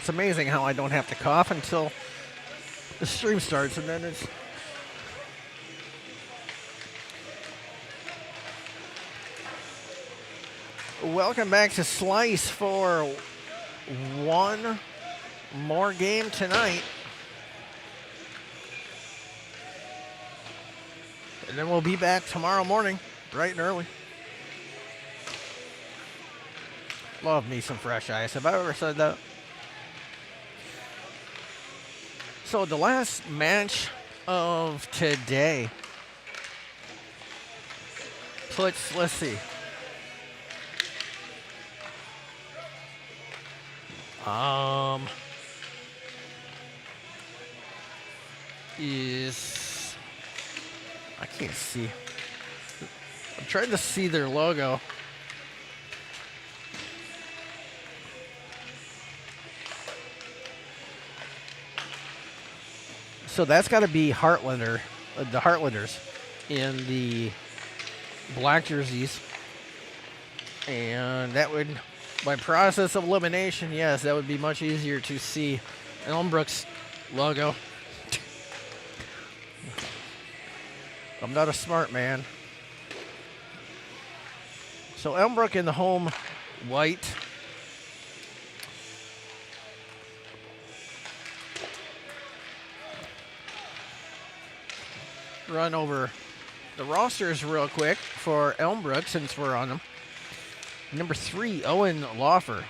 It's amazing how I don't have to cough until the stream starts, and then it's... Welcome back to Slice for one more game tonight. And then we'll be back tomorrow morning, bright and early. Love me some fresh ice. Have I ever said that? So the last match of today puts, let's see. I can't see. I'm trying to see their logo. So that's got to be Heartlander, the Heartlanders in the black jerseys. And that would, by process of elimination, yes, that would be much easier to see Elmbrook's logo. I'm not a smart man. So Elmbrook in the home white. Run over the rosters real quick for Elmbrook since we're on them. Number 3, Owen Laufer.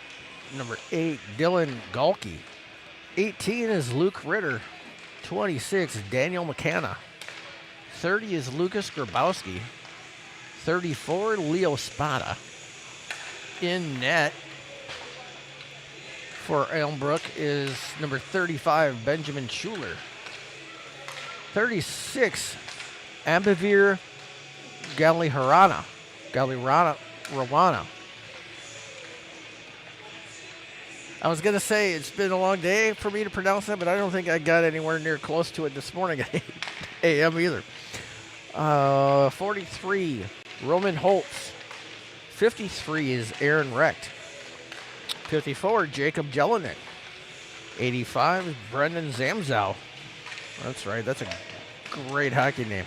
Number 8, Dylan Galkey. 18 is Luke Ritter. 26, Daniel McCanna. 30 is Lucas Grabowski. 34, Leo Spada. In net for Elmbrook is number 35, Benjamin Schuler. 36, Ambivir Galirana. I was going to say it's been a long day for me to pronounce that, but I don't think I got anywhere near close to it this morning at 8 a.m. either. 43, Roman Holtz. 53 is Aaron Recht. 54, Jacob Jelinek. 85, Brendan Zamzow. That's right, that's a great hockey name.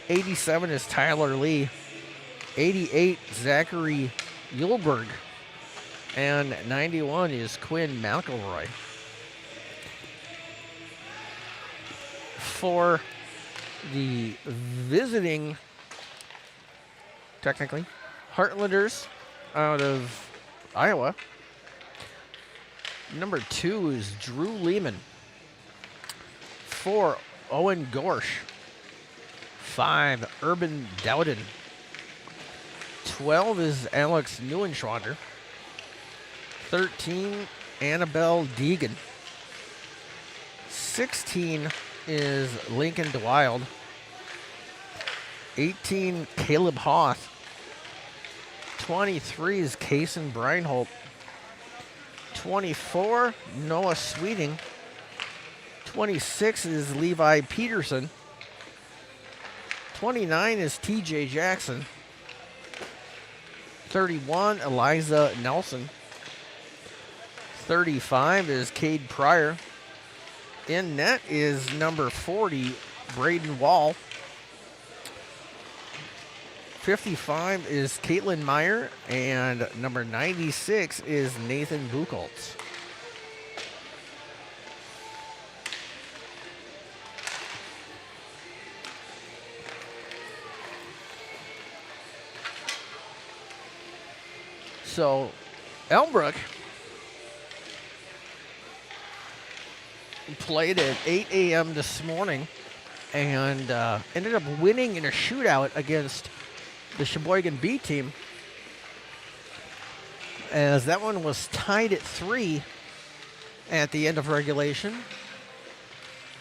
87 is Tyler Lee. 88, Zachary Yulberg. And 91 is Quinn McElroy. For the visiting, technically, Heartlanders out of Iowa, number 2 is Drew Lehman. 4, Owen Gorsh. 5, Urban Dowden. 12 is Alex Neuenschwander. 13, Annabelle Deegan. 16 is Lincoln DeWild. 18, Caleb Hoth. 23 is Kason Breinholt. 24, Noah Sweeting. 26 is Levi Peterson. 29 is TJ Jackson. 31, Eliza Nelson. 35 is Cade Pryor. In net is number 40, Braden Wall. 55 is Caitlin Meyer. And number 96 is Nathan Buchholz. So, Elmbrook played at 8 a.m. this morning and ended up winning in a shootout against the Sheboygan B team, as that one was tied at 3 at the end of regulation.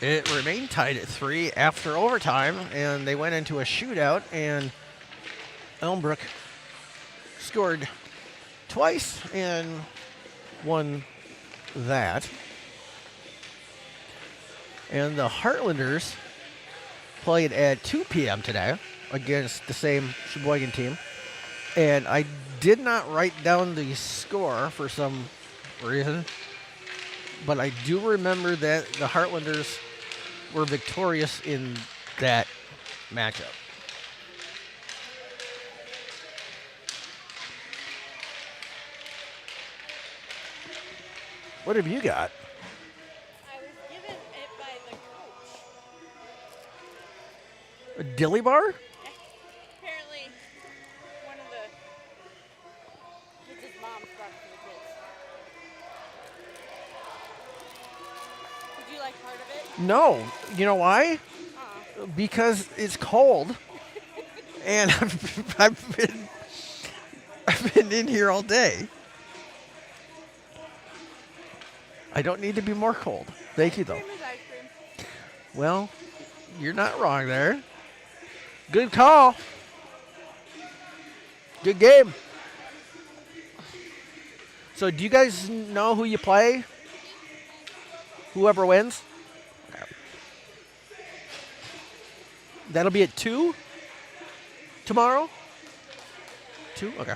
It remained tied at 3 after overtime, and they went into a shootout, and Elmbrook scored twice and won that. And the Heartlanders played at 2 p.m. today against the same Sheboygan team. And I did not write down the score for some reason. but I do remember that the Heartlanders were victorious in that matchup. What have you got? I was given it by the coach. A dilly bar? Apparently, one of the kids' moms brought it for the kids. Would you like part of it? No. You know why? Because it's cold, and I've been in here all day. I don't need to be more cold. Thank you, though. Cream is ice cream. Well, you're not wrong there. Good call. Good game. So, do you guys know who you play? Whoever wins? That'll be at 2 tomorrow? 2? Okay.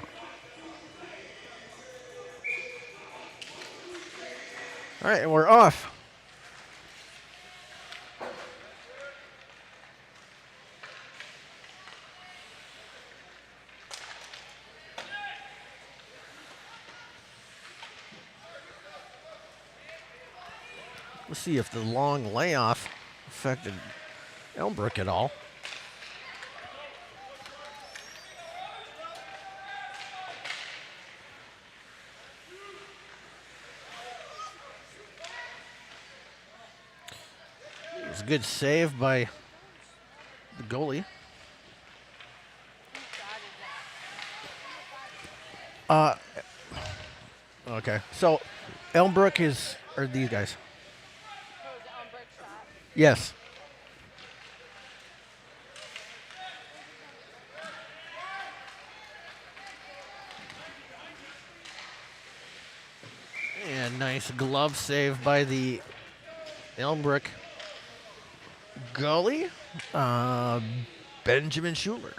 All right, and we're off. Let's see if the long layoff affected Elmbrook at all. It was a good save by the goalie. Okay. So Elmbrook are these guys. Yes. And nice glove save by the Elmbrook goalie, Benjamin Schuler.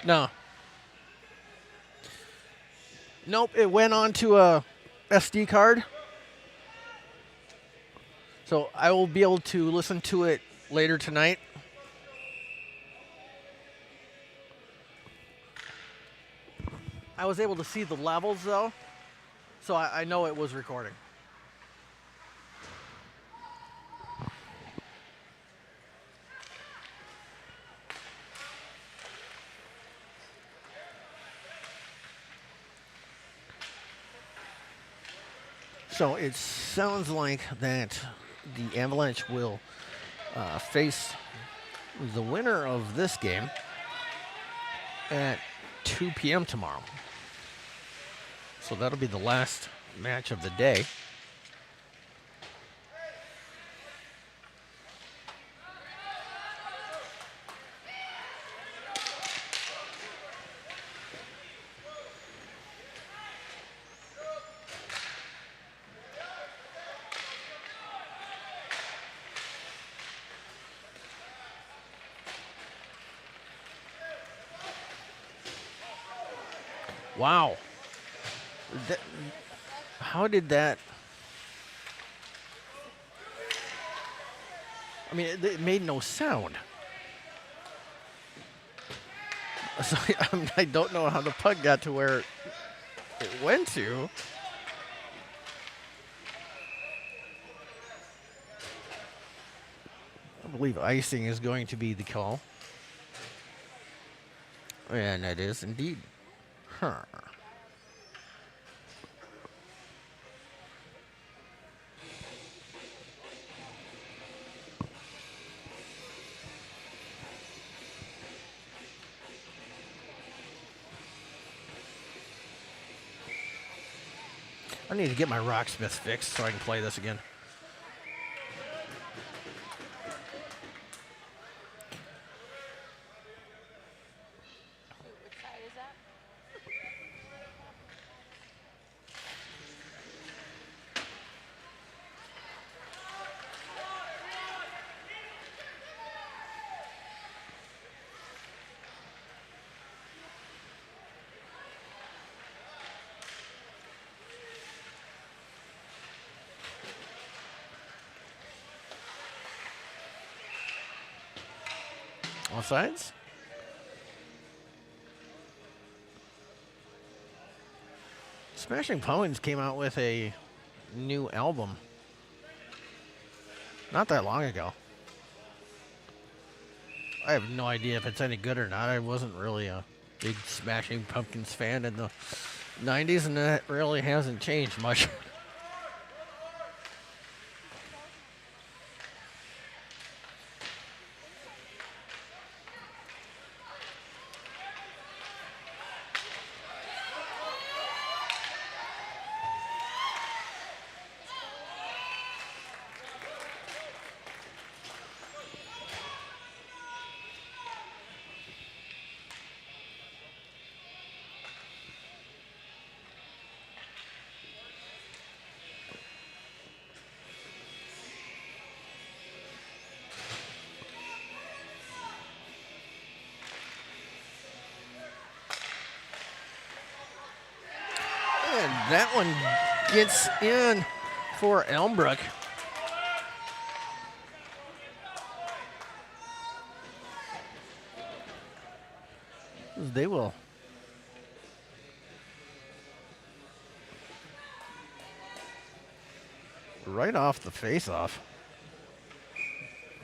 No. Nope, it went on to a SD card. So I will be able to listen to it later tonight. I was able to see the levels though, so I know it was recording. So it sounds like that the Avalanche will face the winner of this game at 2 p.m. tomorrow. So that'll be the last match of the day. Wow. How did that... I mean, it made no sound. So I don't know how the puck got to where it went to. I believe icing is going to be the call. And it is indeed. Huh. I need to get my Rocksmith fixed so I can play this again. Shoot, which side is that? All sides? Smashing Pumpkins came out with a new album not that long ago. I have no idea if it's any good or not. I wasn't really a big Smashing Pumpkins fan in the 90s, and that really hasn't changed much. And that one gets in for Elmbrook. They will right off the face-off.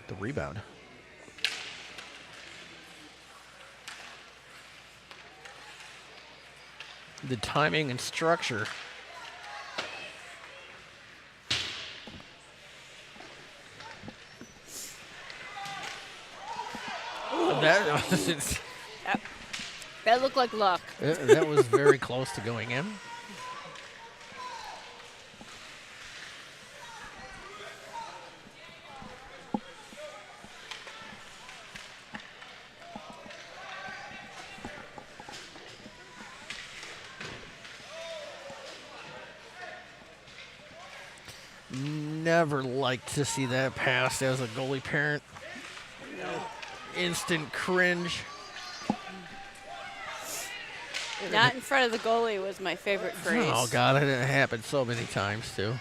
The rebound. The timing and structure. That, That looked like luck. that was very close to going in. Never liked to see that pass as a goalie parent. Instant cringe. Not in front of the goalie was my favorite phrase. Oh, God, it happened so many times, too.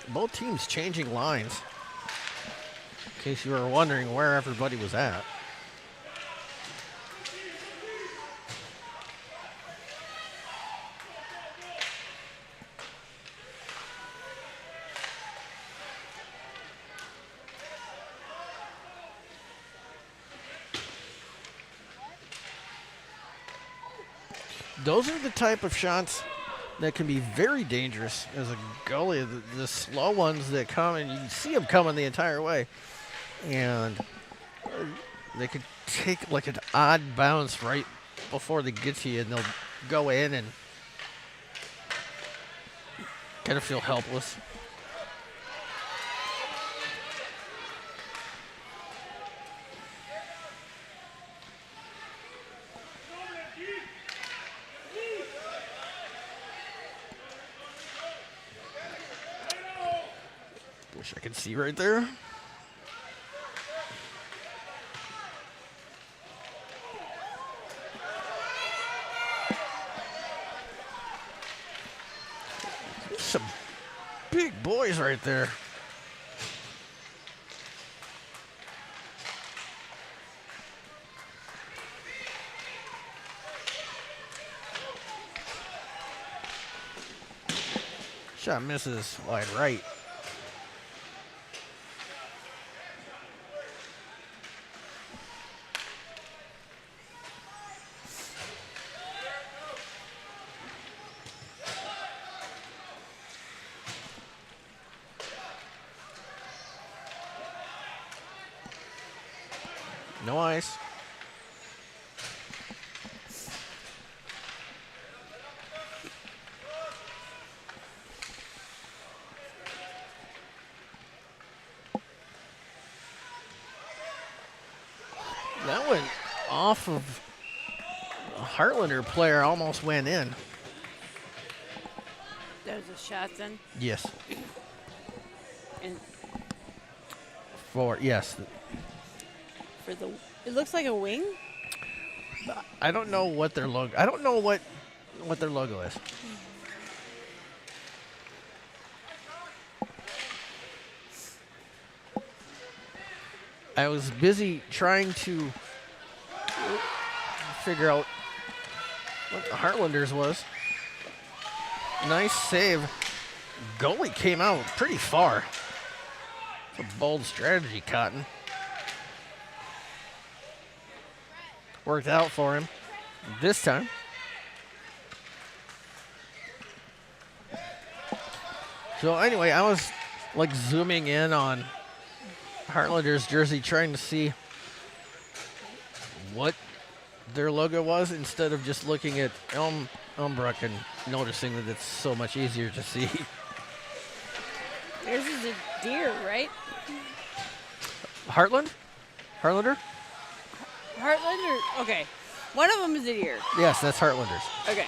Both teams changing lines. In case you were wondering where everybody was at. Those are the type of shots that can be very dangerous as a goalie. The slow ones that come, and you see them coming the entire way. And they could take like an odd bounce right before they get to you, and they'll go in and kind of feel helpless. Wish I could see right there. Some big boys right there. Shot misses wide right. No ice. That went off of a Heartlander player, almost went in. There's a shot then. Yes. And Yes. for the, it looks like a wing. I don't know what their logo. I don't know what their logo is. I was busy trying to figure out what the Heartlanders was. Nice save. Goalie came out pretty far. It's a bold strategy, Cotton. Worked out for him this time. So anyway, I was like zooming in on Heartlanders jersey trying to see what their logo was instead of just looking at Elmbrook and noticing that it's so much easier to see. This is a deer, right? Heartlander? Heartlander. Okay, one of them is a deer. Yes, that's Heartlanders. Okay.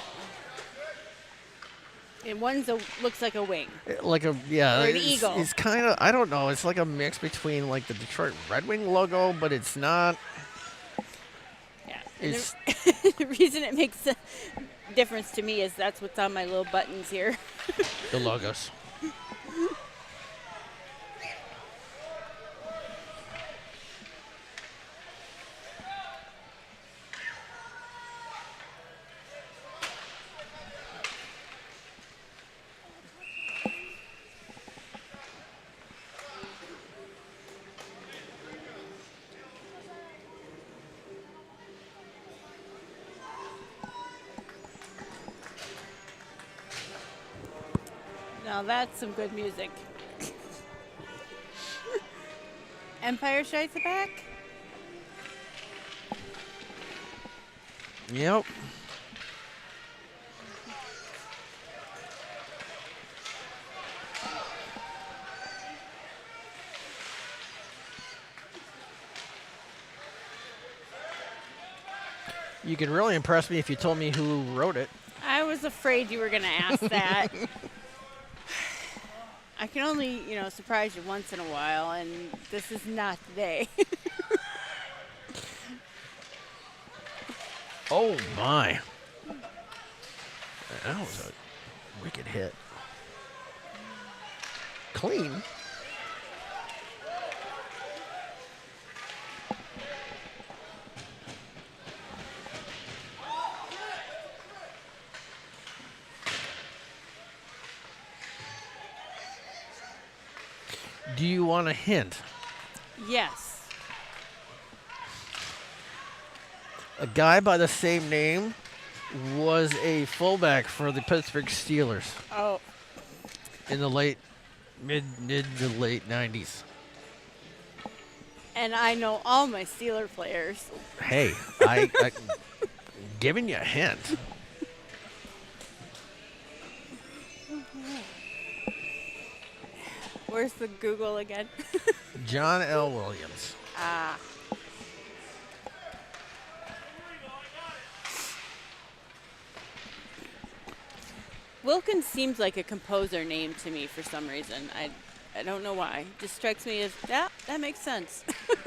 And looks like a wing. Like a Or an eagle. It's kind of, I don't know. It's like a mix between like the Detroit Red Wing logo, but it's not. Yeah. It's The reason it makes a difference to me is that's what's on my little buttons here. the logos. Now that's some good music. Empire Strikes Back? Yep. You could really impress me if you told me who wrote it. I was afraid you were going to ask that. I can only, surprise you once in a while, and this is not today. Oh my. That was a wicked hit. Clean. Do you want a hint? Yes. A guy by the same name was a fullback for the Pittsburgh Steelers Oh, in the mid to late 90s. and I know all my Steeler players. Hey, I giving you a hint. Where's the Google again? John L. Williams. Ah. Wilkins seems like a composer name to me for some reason. I don't know why. Just strikes me as, that makes sense.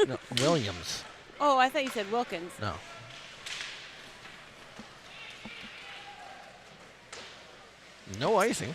No, Williams. Oh, I thought you said Wilkins. No. No icing.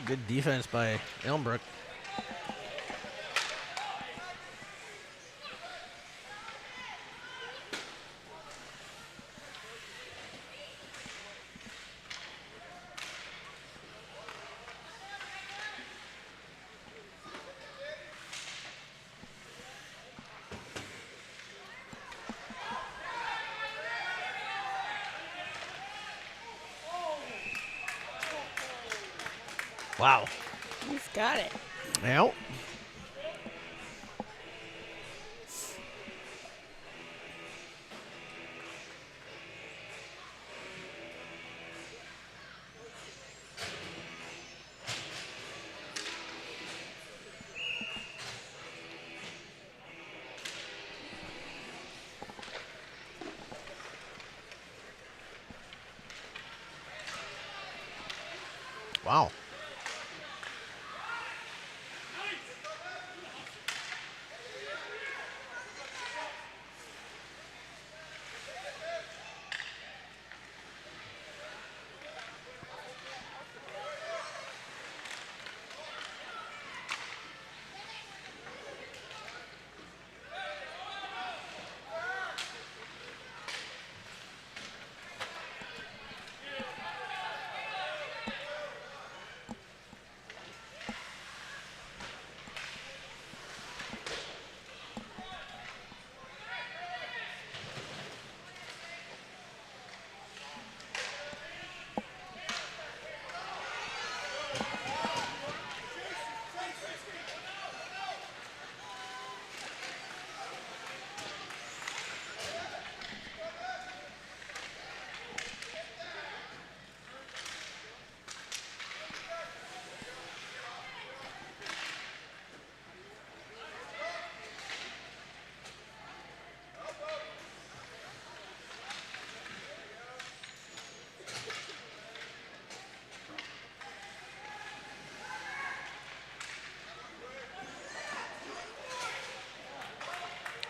Good defense by Elmbrook. Wow. He's got it. Well, wow.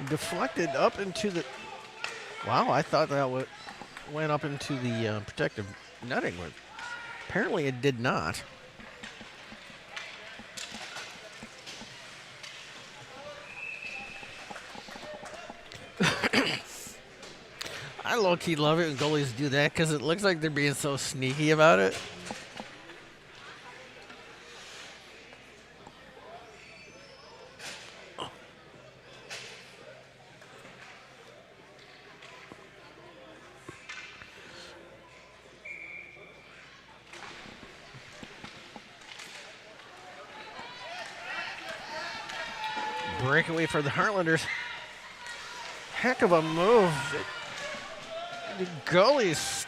Deflected up into the. Wow, I thought that went up into the protective netting. But apparently, it did not. I low-key love it when goalies do that because it looks like they're being so sneaky about it. Breakaway for the Heartlanders. Heck of a move. The goalie's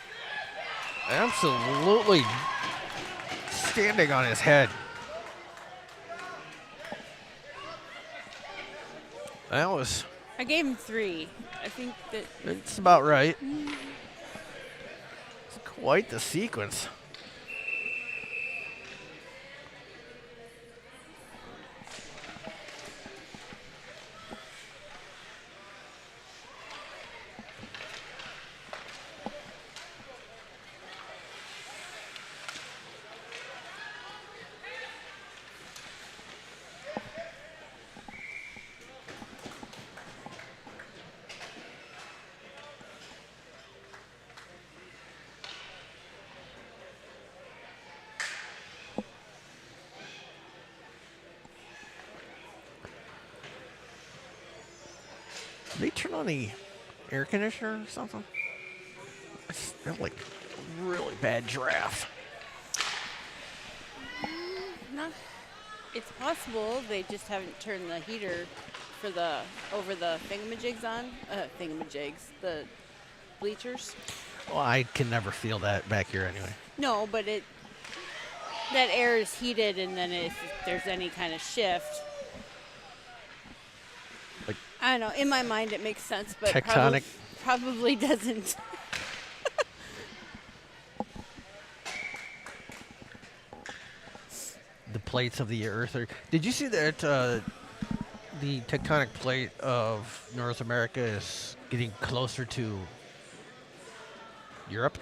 absolutely standing on his head. That was. I gave him 3. I think that. It's about right. It's quite the sequence. Did they turn on the air conditioner or something? It's like a really bad draft. Not. It's possible they just haven't turned the heater for the over the thingamajigs on. Thingamajigs, the bleachers. Well, I can never feel that back here anyway. No, but that air is heated, and then if there's any kind of shift. Like I don't know. In my mind, it makes sense, but tectonic. probably doesn't. The plates of the earth are. Did you see that the tectonic plate of North America is getting closer to Europe?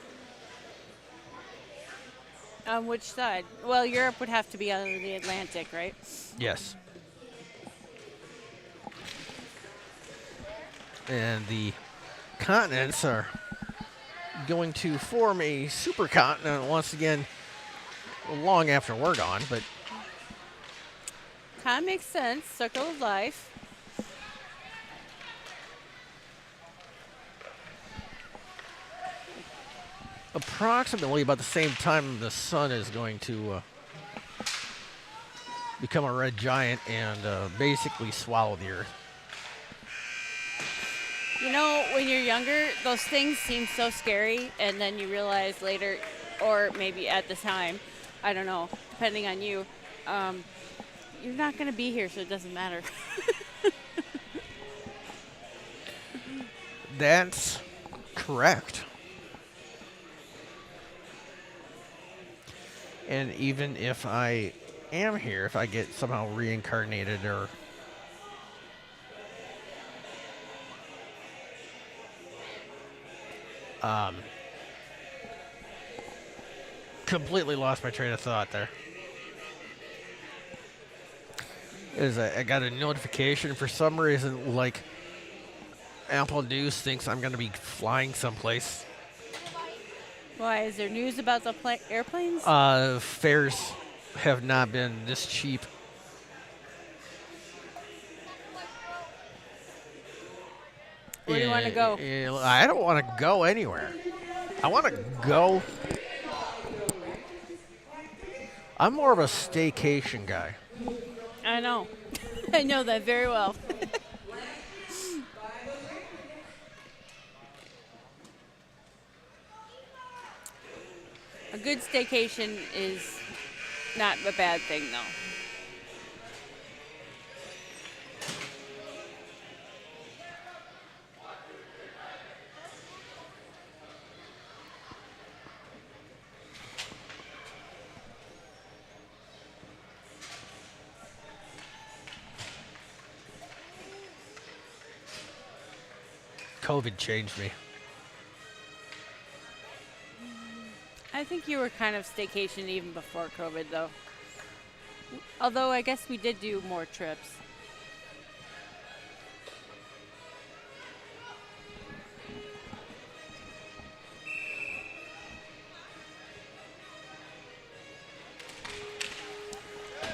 On which side? Well, Europe would have to be on the Atlantic, right? Yes. And the continents are going to form a supercontinent once again long after we're gone, but Kind of makes sense. Circle of life. approximately about the same time the sun is going to become a red giant and basically swallow the earth. You know, when you're younger, those things seem so scary, and then you realize later, or maybe at the time, I don't know, depending on you, you're not going to be here, so it doesn't matter. That's correct. And even if I am here, if I get somehow reincarnated or completely lost my train of thought there. I got a notification for some reason, like Apple News thinks I'm going to be flying someplace. Why? Is there news about the airplanes? Fares have not been this cheap. Where do you want to go? I don't want to go anywhere. I want to go. I'm more of a staycation guy. I know. I know that very well. A good staycation is not a bad thing, though. COVID changed me. I think you were kind of staycation even before COVID, though. Although I guess we did do more trips.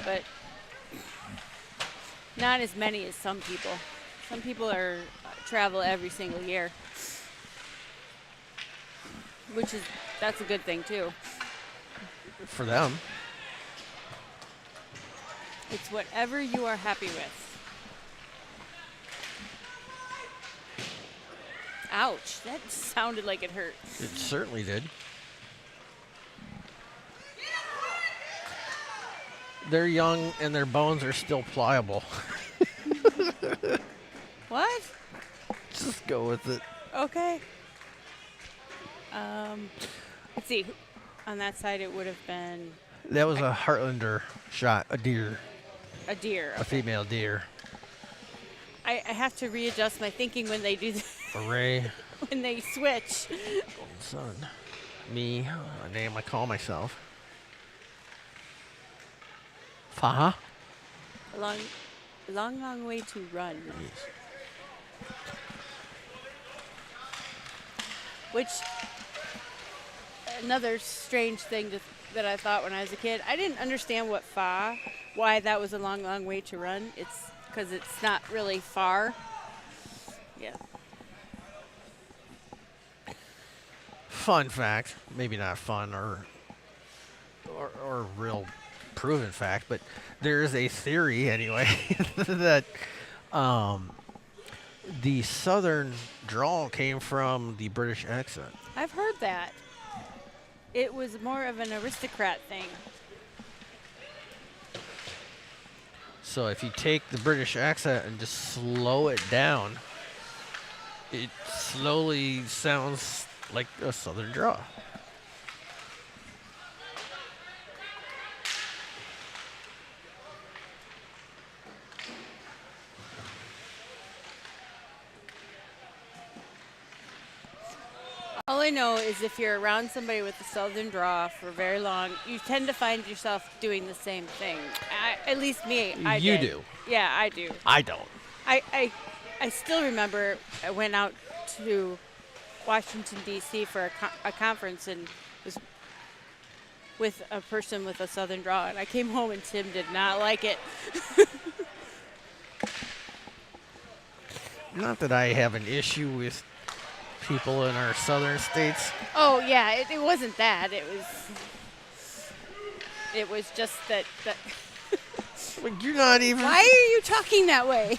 But not as many as some people. Some people travel every single year, that's a good thing too. For them. It's whatever you are happy with. Ouch, that sounded like it hurt. It certainly did. They're young and their bones are still pliable. What? Just go with it. Okay. Let's see. On that side, it would have been That was a Heartlander shot, a deer, a deer. a female deer. I have to readjust my thinking when they do Array, when they switch. son, me, a name I call myself. Faha? Long way to run. Yes. Which, another strange thing that I thought when I was a kid, I didn't understand why that was a long way to run. It's because it's not really far. Yeah. Fun fact, maybe not fun or real proven fact, but there is a theory anyway that the southern drawl came from the British accent. I've heard that. It was more of an aristocrat thing. So if you take the British accent and just slow it down, it slowly sounds like a southern drawl. All I know is if you're around somebody with a southern draw for very long, you tend to find yourself doing the same thing. At least me, I You did. do. Yeah, I do. I don't. I, I, I still remember I went out to Washington, D.C. for a conference and was with a person with a southern draw, and I came home and Tim did not like it. Not that I have an issue with people in our southern states. Oh, yeah, it wasn't that. It was just that Like, you're not even. why are you talking that way?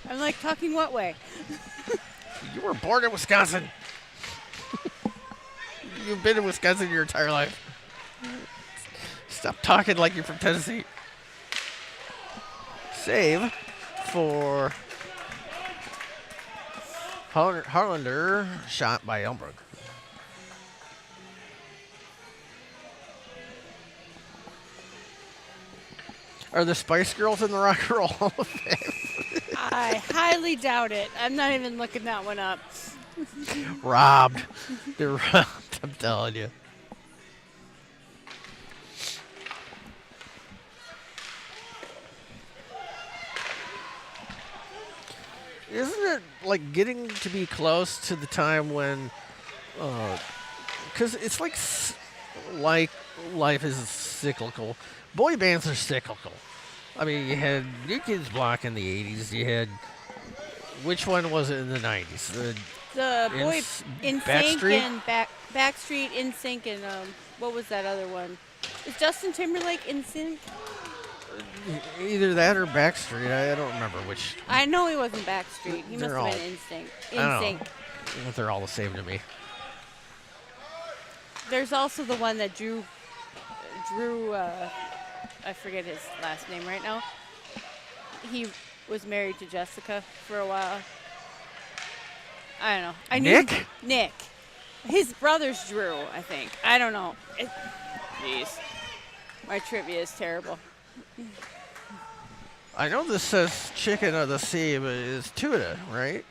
I'm like, talking what way? You were born in Wisconsin. You've been in Wisconsin your entire life. Stop talking like you're from Tennessee. Save for Heartlander, shot by Elmbrook. Are the Spice Girls in the Rock and Roll Hall of Fame? I highly doubt it. I'm not even looking that one up. Robbed. They're robbed, I'm telling you. Isn't it like getting to be close to the time when, because it's like life is cyclical. Boy bands are cyclical. I mean, you had New Kids Block in the 80s. You had, which one was it in the 90s? The boy in sync Backstreet? and Backstreet in sync and what was that other one? Is Justin Timberlake in sync? Either that or Backstreet. I don't remember which. I know he wasn't Backstreet. He must They're have all- been in sync. I don't In sync. know. They're all the same to me. There's also the one that Drew. I forget his last name right now. He was married to Jessica for a while. I don't know. I Nick? knew Nick. His brother's Drew, I think. I don't know. Jeez. My trivia is terrible. I know this says chicken of the sea, but it's tuna, right?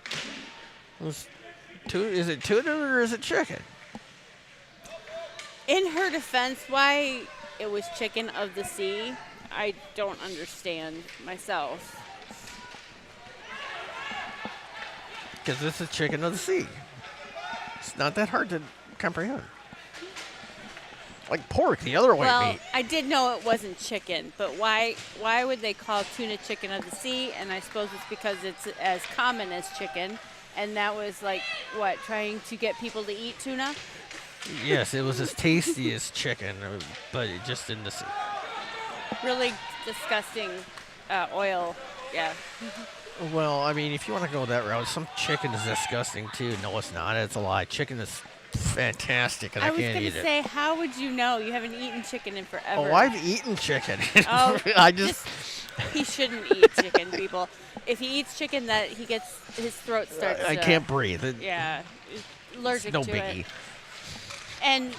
Is it tuna or is it chicken? In her defense, why it was chicken of the sea, I don't understand myself. Because this is chicken of the sea. It's not that hard to comprehend. Like pork, the other white Well, meat. I did know it wasn't chicken, but why would they call tuna chicken of the sea? And I suppose it's because it's as common as chicken, and that was like what, trying to get people to eat tuna? Yes, it was as tasty as chicken, but it just in the sea. Really disgusting oil. Yeah. Well, I mean, if you want to go that route, some chicken is disgusting too. No, it's not. It's a lie. Chicken is fantastic, and I I was can't going eat to it. say, how would you know? You haven't eaten chicken in forever. Oh, I've eaten chicken. Oh, I just he shouldn't eat chicken, people. If he eats chicken, that he gets his throat starts. I can't breathe. Yeah, allergic No to biggie. it. And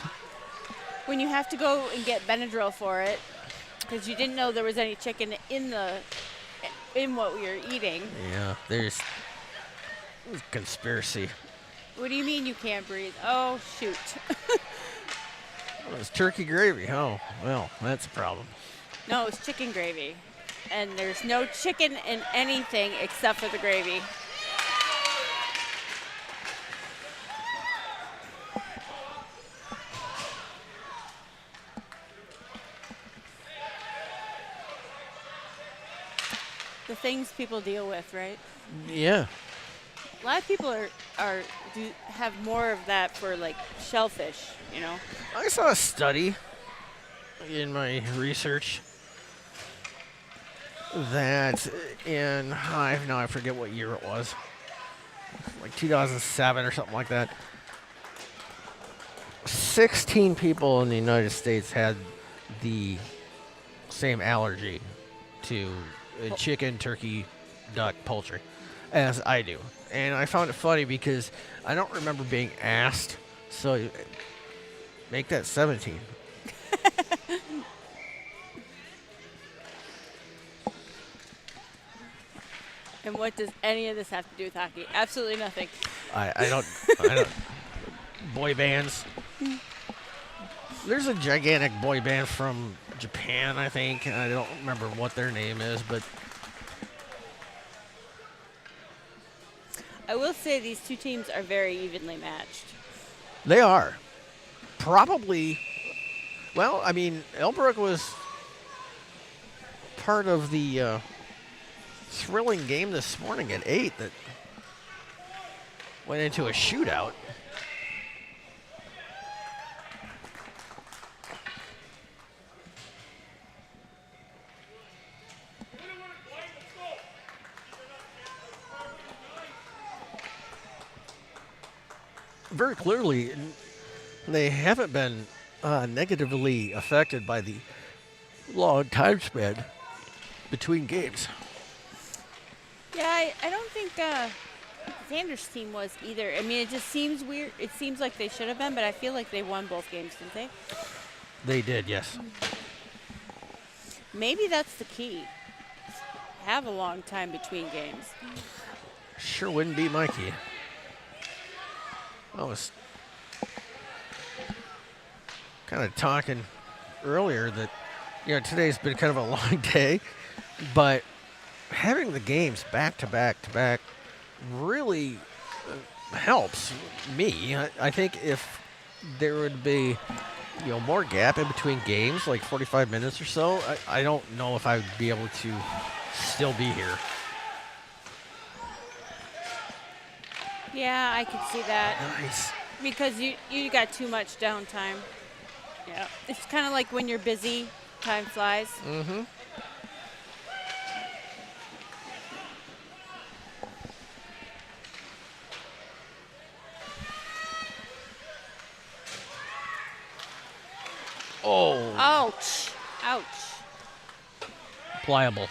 when you have to go and get Benadryl for it, because you didn't know there was any chicken in what we were eating. Yeah, there's conspiracy. What do you mean you can't breathe? Oh shoot. Oh, it's turkey gravy. Oh, well, that's a problem. No, it's chicken gravy, and there's no chicken in anything except for the gravy. The things people deal with, right? Yeah. A lot of people have more of that for like shellfish, you know. I saw a study in my research that I forget what year it was, like 2007 or something like that. 16 people in the United States had the same allergy to chicken, turkey, duck, poultry as I do. And I found it funny because I don't remember being asked, so make that 17. And what does any of this have to do with hockey? Absolutely nothing. I don't boy bands. There's a gigantic boy band from Japan, I think. I don't remember what their name is, but I will say these two teams are very evenly matched. they are. Probably, well, I mean, Elmbrook was part of the thrilling game this morning at 8 that went into a shootout. Very clearly, they haven't been negatively affected by the long time span between games. Yeah, I don't think Xander's team was either. I mean, it just seems weird. It seems like they should have been, but I feel like they won both games, didn't they? They did, yes. Maybe that's the key. Have a long time between games. Sure wouldn't be my key. I was kind of talking earlier that, today's been kind of a long day, but having the games back to back to back really helps me. I think if there would be, more gap in between games, like 45 minutes or so, I don't know if I would be able to still be here. Yeah, I could see that. Nice. Because you got too much downtime. Yeah. It's kind of like when you're busy, time flies. Mm-hmm. Oh. Ouch. Ouch. Pliable.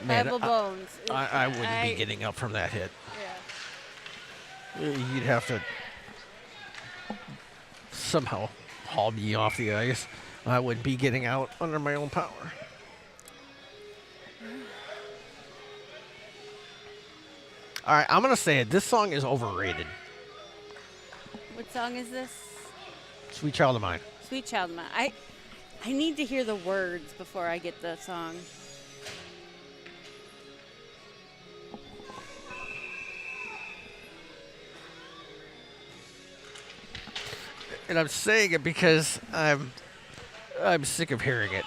Man, Pliable bones. I wouldn't be getting up from that hit. Yeah. You'd have to somehow haul me off the ice. I wouldn't be getting out under my own power. All right, I'm going to say it. This song is overrated. What song is this? Sweet Child of Mine. Sweet Child of Mine. I need to hear the words before I get the song. And I'm saying it because I'm sick of hearing it.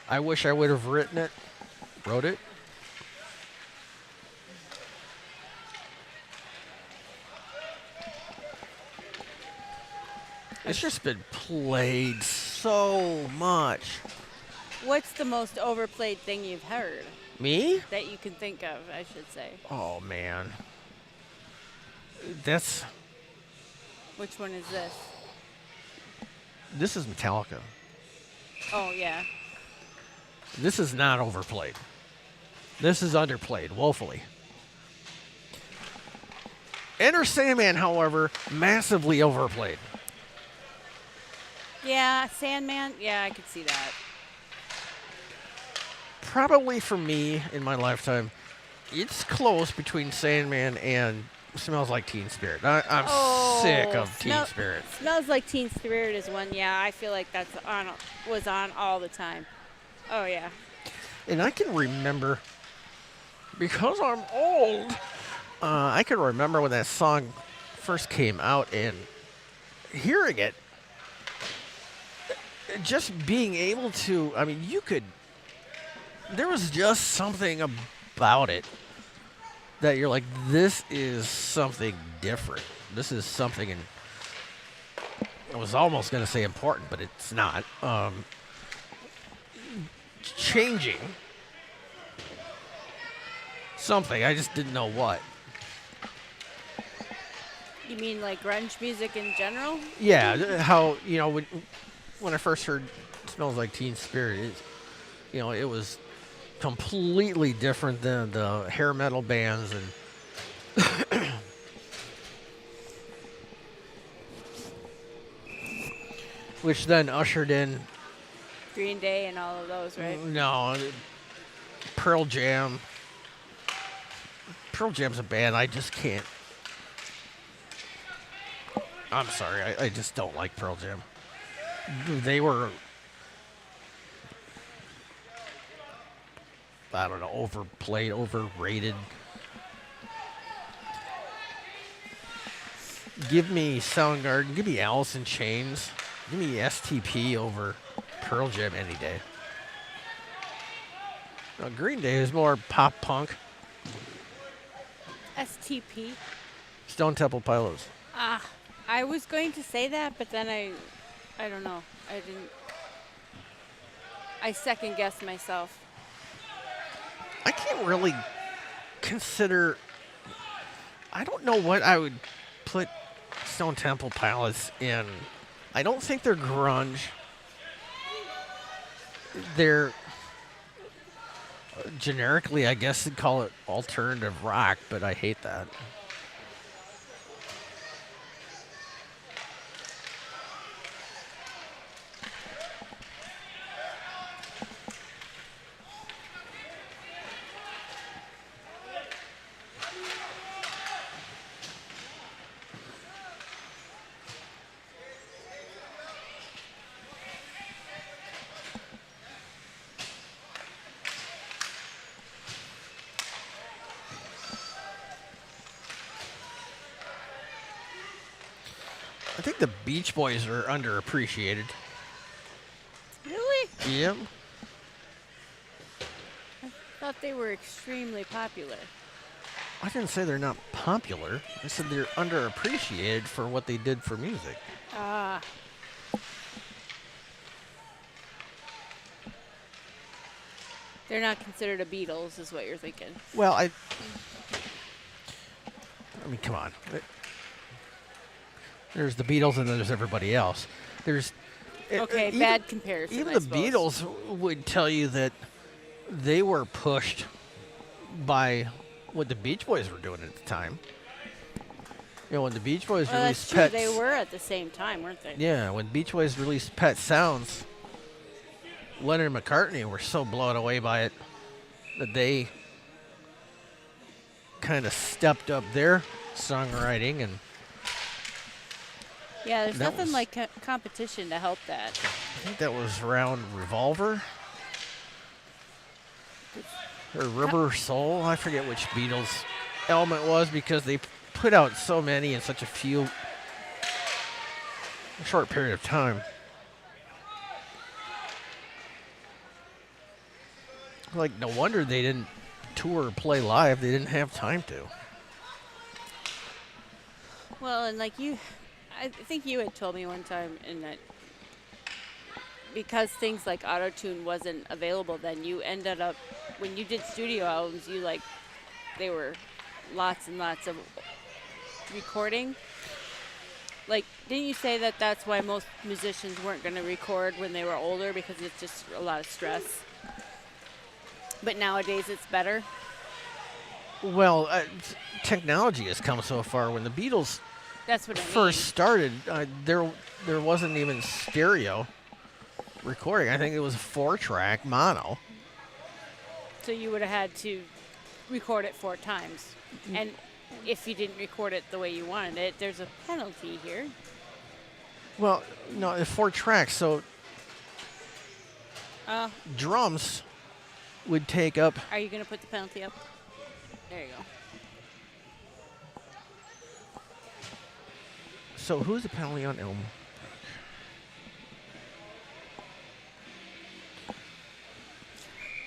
I wish I would have wrote it. It's just been played so much. What's the most overplayed thing you've heard? Me? That you can think of, I should say. Oh, man. Which one is this? This is Metallica. Oh, yeah. This is not overplayed. This is underplayed woefully. Enter Sandman, however, massively overplayed. Yeah, Sandman. Yeah, I could see that. Probably for me in my lifetime, it's close between Sandman and Smells Like Teen Spirit. I'm sick of Teen Spirit. Smells Like Teen Spirit is one. Yeah, I feel like was on all the time. Oh yeah. And I can remember, because I'm old, I can remember when that song first came out and hearing it, just being able to, there was just something about it that you're like, this is something different. This is something, I was almost going to say important, but it's not. Changing something. I just didn't know what. You mean like grunge music in general? Yeah, how, when I first heard Smells Like Teen Spirit, it was completely different than the hair metal bands and which then ushered in Green Day and all of those, right? No, Pearl Jam. Pearl Jam's a band I just can't I'm sorry. I just don't like Pearl Jam. They were, I don't know, overplayed, overrated. Give me Soundgarden. Give me Alice in Chains. Give me STP over Pearl Jam any day. Now, Green Day is more pop punk. STP. Stone Temple Pilots. I was going to say that, but then I don't know. I didn't. I second guessed myself. I can't really consider. I don't know what I would put Stone Temple Pilots in. I don't think they're grunge. They're generically, I guess you'd call it alternative rock, but I hate that. I think the Beach Boys are underappreciated. Really? Yep. Thought they were extremely popular. I didn't say they're not popular. I said they're underappreciated for what they did for music. They're not considered a Beatles, is what you're thinking. Well, I mean, come on. There's the Beatles and then there's everybody else. There's Okay, bad comparison. Even I the suppose. Beatles would tell you that they were pushed by what the Beach Boys were doing at the time. You know, when the Beach Boys Well, released that's true. Pet, They were at the same time, weren't they? yeah, when Beach Boys released Pet Sounds, Leonard and McCartney were so blown away by it that they kind of stepped up their songwriting, and Yeah, there's That nothing was- like competition to help that. I think that was around Revolver or Rubber Soul. I forget which Beatles element was because they put out so many in such a short period of time. Like, no wonder they didn't tour or play live. They didn't have time to. Well, and like I think you had told me one time in that because things like auto-tune wasn't available then, you ended up, when you did studio albums, they were lots and lots of recording. Like, didn't you say that that's why most musicians weren't going to record when they were older because it's just a lot of stress? But nowadays it's better. Well, technology has come so far. When the Beatles That's what I first started, there wasn't even stereo recording. I think it was a 4-track mono. mean. So you would have had to record it 4 times. And if you didn't record it the way you wanted it, there's a penalty here. Well, no, 4 tracks. So Uh, drums would take up. Are you going to put the penalty up? There you go. So who's the penalty on Elm?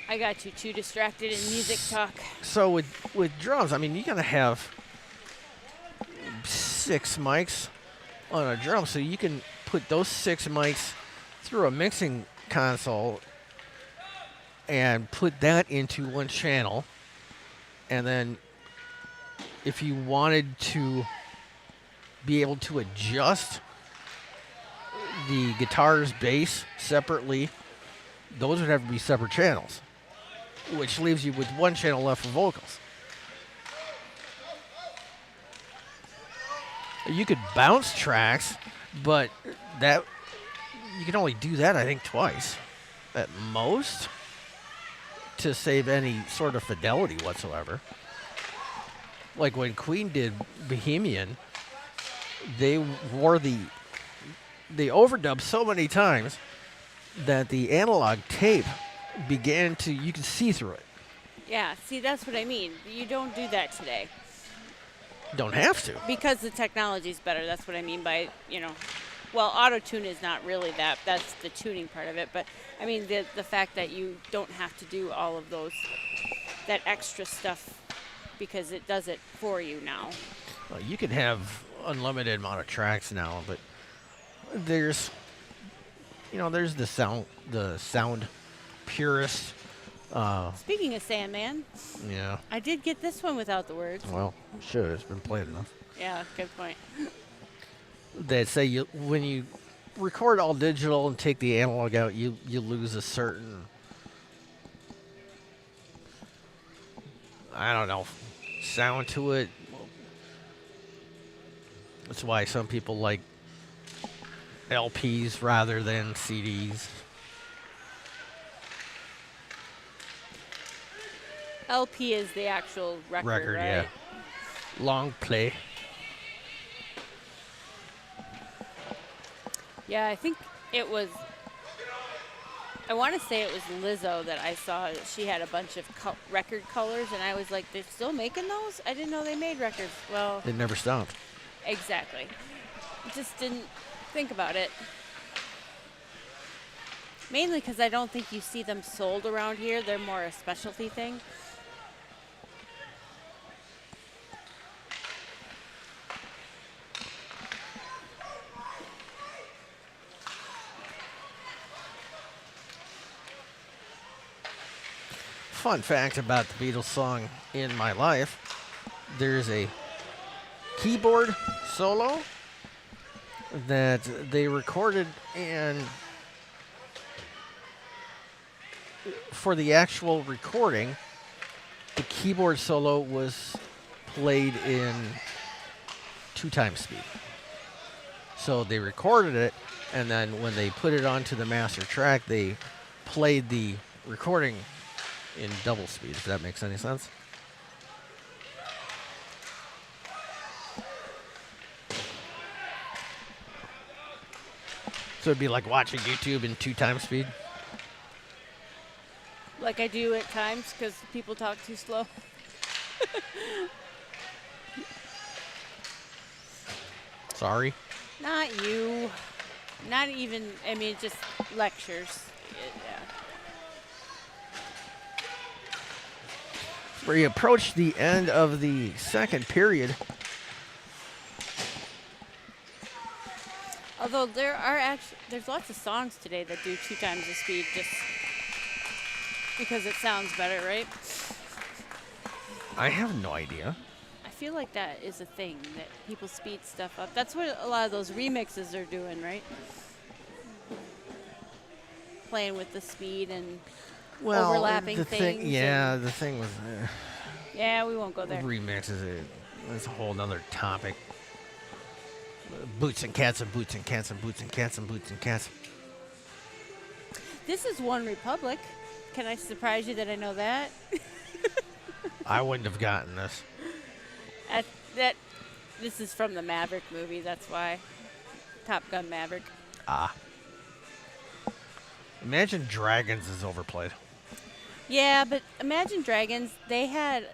I got you too distracted in music talk. So with drums, I mean, you gotta have 6 mics on a drum, so you can put those 6 mics through a mixing console and put that into one channel. And then if you wanted to be able to adjust the guitar's bass separately, those would have to be separate channels, which leaves you with one channel left for vocals. You could bounce tracks, but that you can only do that, I think, twice at most to save any sort of fidelity whatsoever. Like when Queen did Bohemian, they wore the overdub so many times that the analog tape began to, you could see through it. Yeah, see, that's what I mean. You don't do that today Don't have to. because the technology's better. That's what I mean by, well, auto tune is not really that. That's the tuning part of it. But I mean, the fact that you don't have to do all of that extra stuff because it does it for you now. Well, you can have unlimited amount of tracks now, but there's, there's the sound purist. Speaking of Sandman, Yeah. I did get this one without the words. Well, should. It's been played enough. Yeah, good point. They say when you record all digital and take the analog out, you lose a certain, I don't know, sound to it. That's why some people like LPs rather than CDs. LP is the actual record, right? Yeah. Long play. Yeah, I think it was. I want to say it was Lizzo that I saw. She had a bunch of record colors, and I was like, "They're still making those? I didn't know they made records." Well, It never stopped. exactly. Just didn't think about it. Mainly because I don't think you see them sold around here. They're more a specialty thing. Fun fact about the Beatles song In My Life, there's a keyboard solo that they recorded, and for the actual recording, the keyboard solo was played in 2 times speed. So they recorded it, and then when they put it onto the master track, they played the recording in double speed, if that makes any sense. So it'd be like watching YouTube in 2 times speed. Like I do at times because people talk too slow. Sorry. Not you. Not even, I mean, just lectures. Yeah. We approach the end of the second period. Although there's lots of songs today that do 2 times the speed just because it sounds better, right? I have no idea. I feel like that is a thing that people speed stuff up. That's what a lot of those remixes are doing, right? Playing with the speed and overlapping the things. thing, yeah, the thing with Yeah, we won't go there. remixes, that's a whole nother topic. Boots and cats and boots and cats and boots and cats and boots and cats. This is One Republic. Can I surprise you that I know that? I wouldn't have gotten this. This is from the Maverick movie. That's why. Top Gun Maverick. Imagine Dragons is overplayed. Yeah, but Imagine Dragons, they had.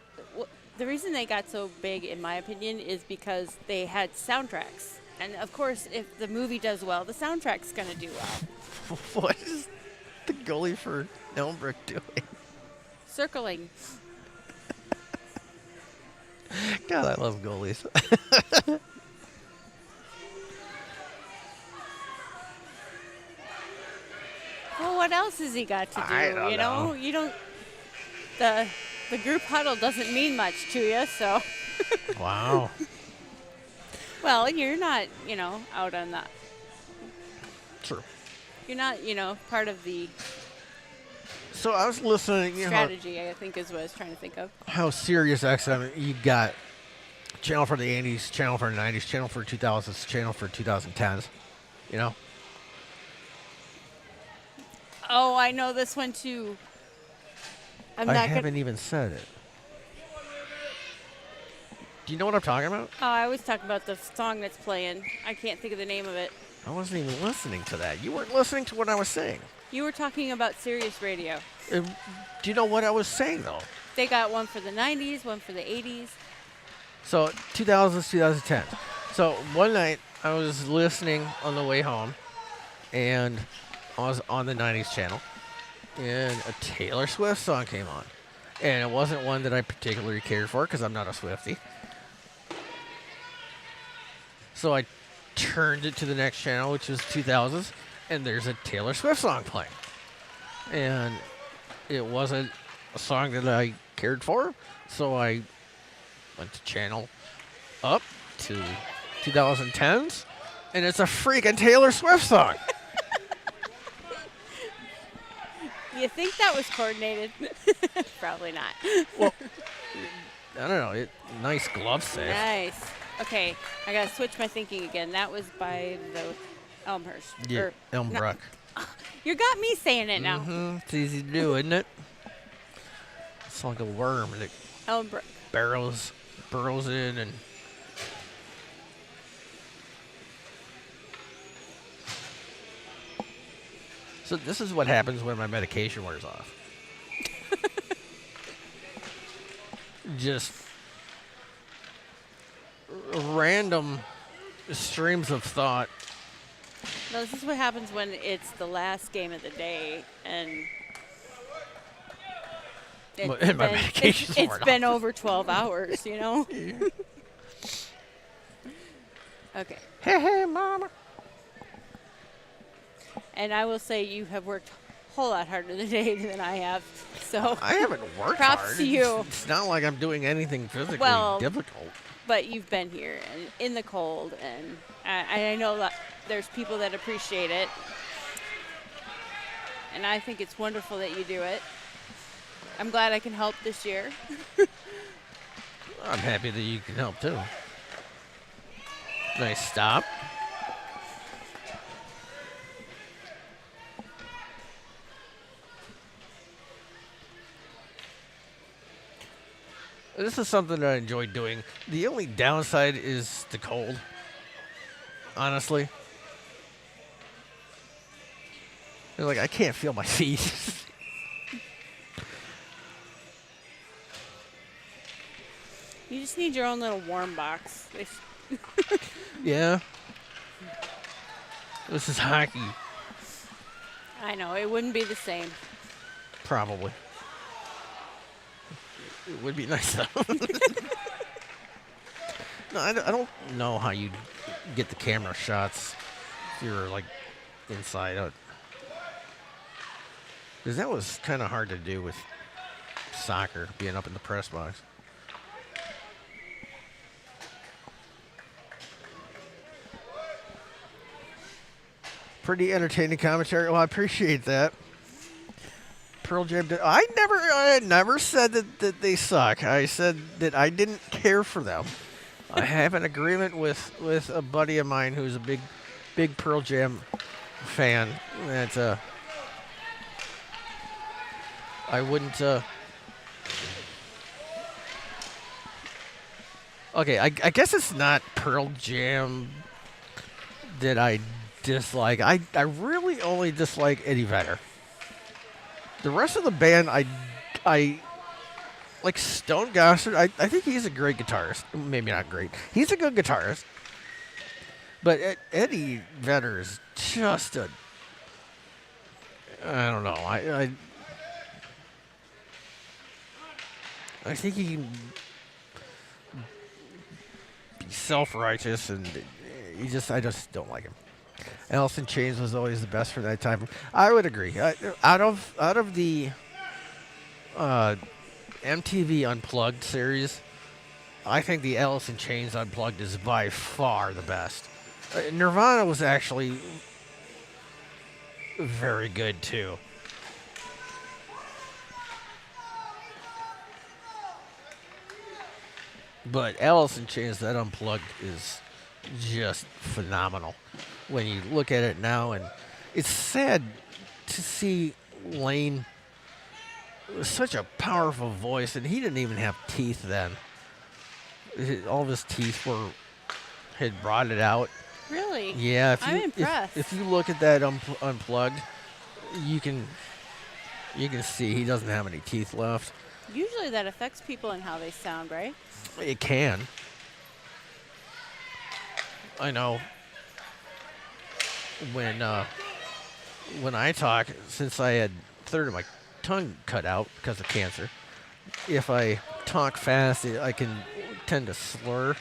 The reason they got so big, in my opinion, is because they had soundtracks. And of course, if the movie does well, the soundtrack's going to do well. What is the goalie for Elmbrook doing? Circling. God, I love goalies. Well, what else has he got to do? I don't know. You don't. The group huddle doesn't mean much to you, so. Wow. Well, you're not, out on that. True. You're not, part of the So I was listening, strategy, I think is what I was trying to think of. how Sirius XM, you got channel for the 80s, channel for the 90s, channel for 2000s, channel for 2010s, Oh, I know this one too. I haven't even said it. Do you know what I'm talking about? Oh, I always talk about the song that's playing. I can't think of the name of it. I wasn't even listening to that. You weren't listening to what I was saying. You were talking about Sirius Radio. Do you know what I was saying, though? They got one for the 90s, one for the 80s. So 2000s, 2010. So one night I was listening on the way home, and I was on the 90s channel, and a Taylor Swift song came on. And it wasn't one that I particularly cared for because I'm not a Swiftie. So I turned it to the next channel, which was 2000s, and there's a Taylor Swift song playing. And it wasn't a song that I cared for, so I went to channel up to 2010s, and it's a freaking Taylor Swift song. You think that was coordinated? Probably not. Well, I don't know. Nice glove save. Nice. Okay, I gotta switch my thinking again. That was by the Elmhurst. Yeah, Elmbrook. You got me saying it now. It's easy to do, isn't it? It's like a worm that Elmbrook. burrows in and. So this is what happens when my medication wears off. Just random streams of thought. No, this is what happens when it's the last game of the day and And my medication's it's worn been off. over 12 hours, you know? Okay. Hey, mama. And I will say you have worked a whole lot harder today than I have. So I haven't worked props hard. to you. It's not like I'm doing anything physically Well, difficult. But you've been here and in the cold, and I know that there's people that appreciate it. And I think it's wonderful that you do it. I'm glad I can help this year. I'm happy that you can help too. Nice stop. This is something that I enjoy doing. The only downside is the cold. Honestly. Like, I can't feel my feet. You just need your own little warm box. Yeah. This is hockey. I know, it wouldn't be the same. Probably. It would be nice, though. No, I don't know how you get the camera shots if you're, like, inside out. Because that was kind of hard to do with soccer, being up in the press box. Pretty entertaining commentary. Well, I appreciate that. Pearl Jam did. I never said that they suck. I said that I didn't care for them. I have an agreement with a buddy of mine who's a big Pearl Jam fan. That I wouldn't. Okay, I guess it's not Pearl Jam that I dislike. I really only dislike Eddie Vedder. The rest of the band, I like Stone Gossard. I think he's a great guitarist. Maybe not great. He's a good guitarist. But Eddie Vedder is just a. I don't know. I think he can be self-righteous, and I just don't like him. Alice in Chains was always the best for that time. I would agree. Out of the MTV Unplugged series, I think the Alice in Chains Unplugged is by far the best. Nirvana was actually very good too. But Alice in Chains, that Unplugged is just phenomenal when you look at it now. And it's sad to see Lane with such a powerful voice, and he didn't even have teeth then. All of his teeth had rotted out. Really? Yeah, I'm impressed. if you look at that unplugged, you can see he doesn't have any teeth left. Usually that affects people and how they sound, right? It can. I know. When I talk, since I had a third of my tongue cut out because of cancer, if I talk fast, I can tend to slur.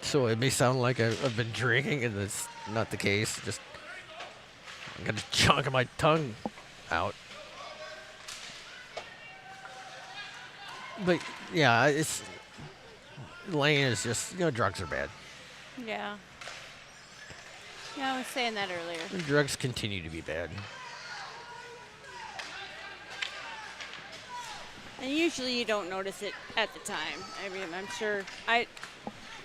So it may sound like I've been drinking, and that's not the case. Just I got a chunk of my tongue out. But yeah, Lane is just drugs are bad. Yeah. Yeah, I was saying that earlier. And drugs continue to be bad. And usually you don't notice it at the time. I mean, I'm sure I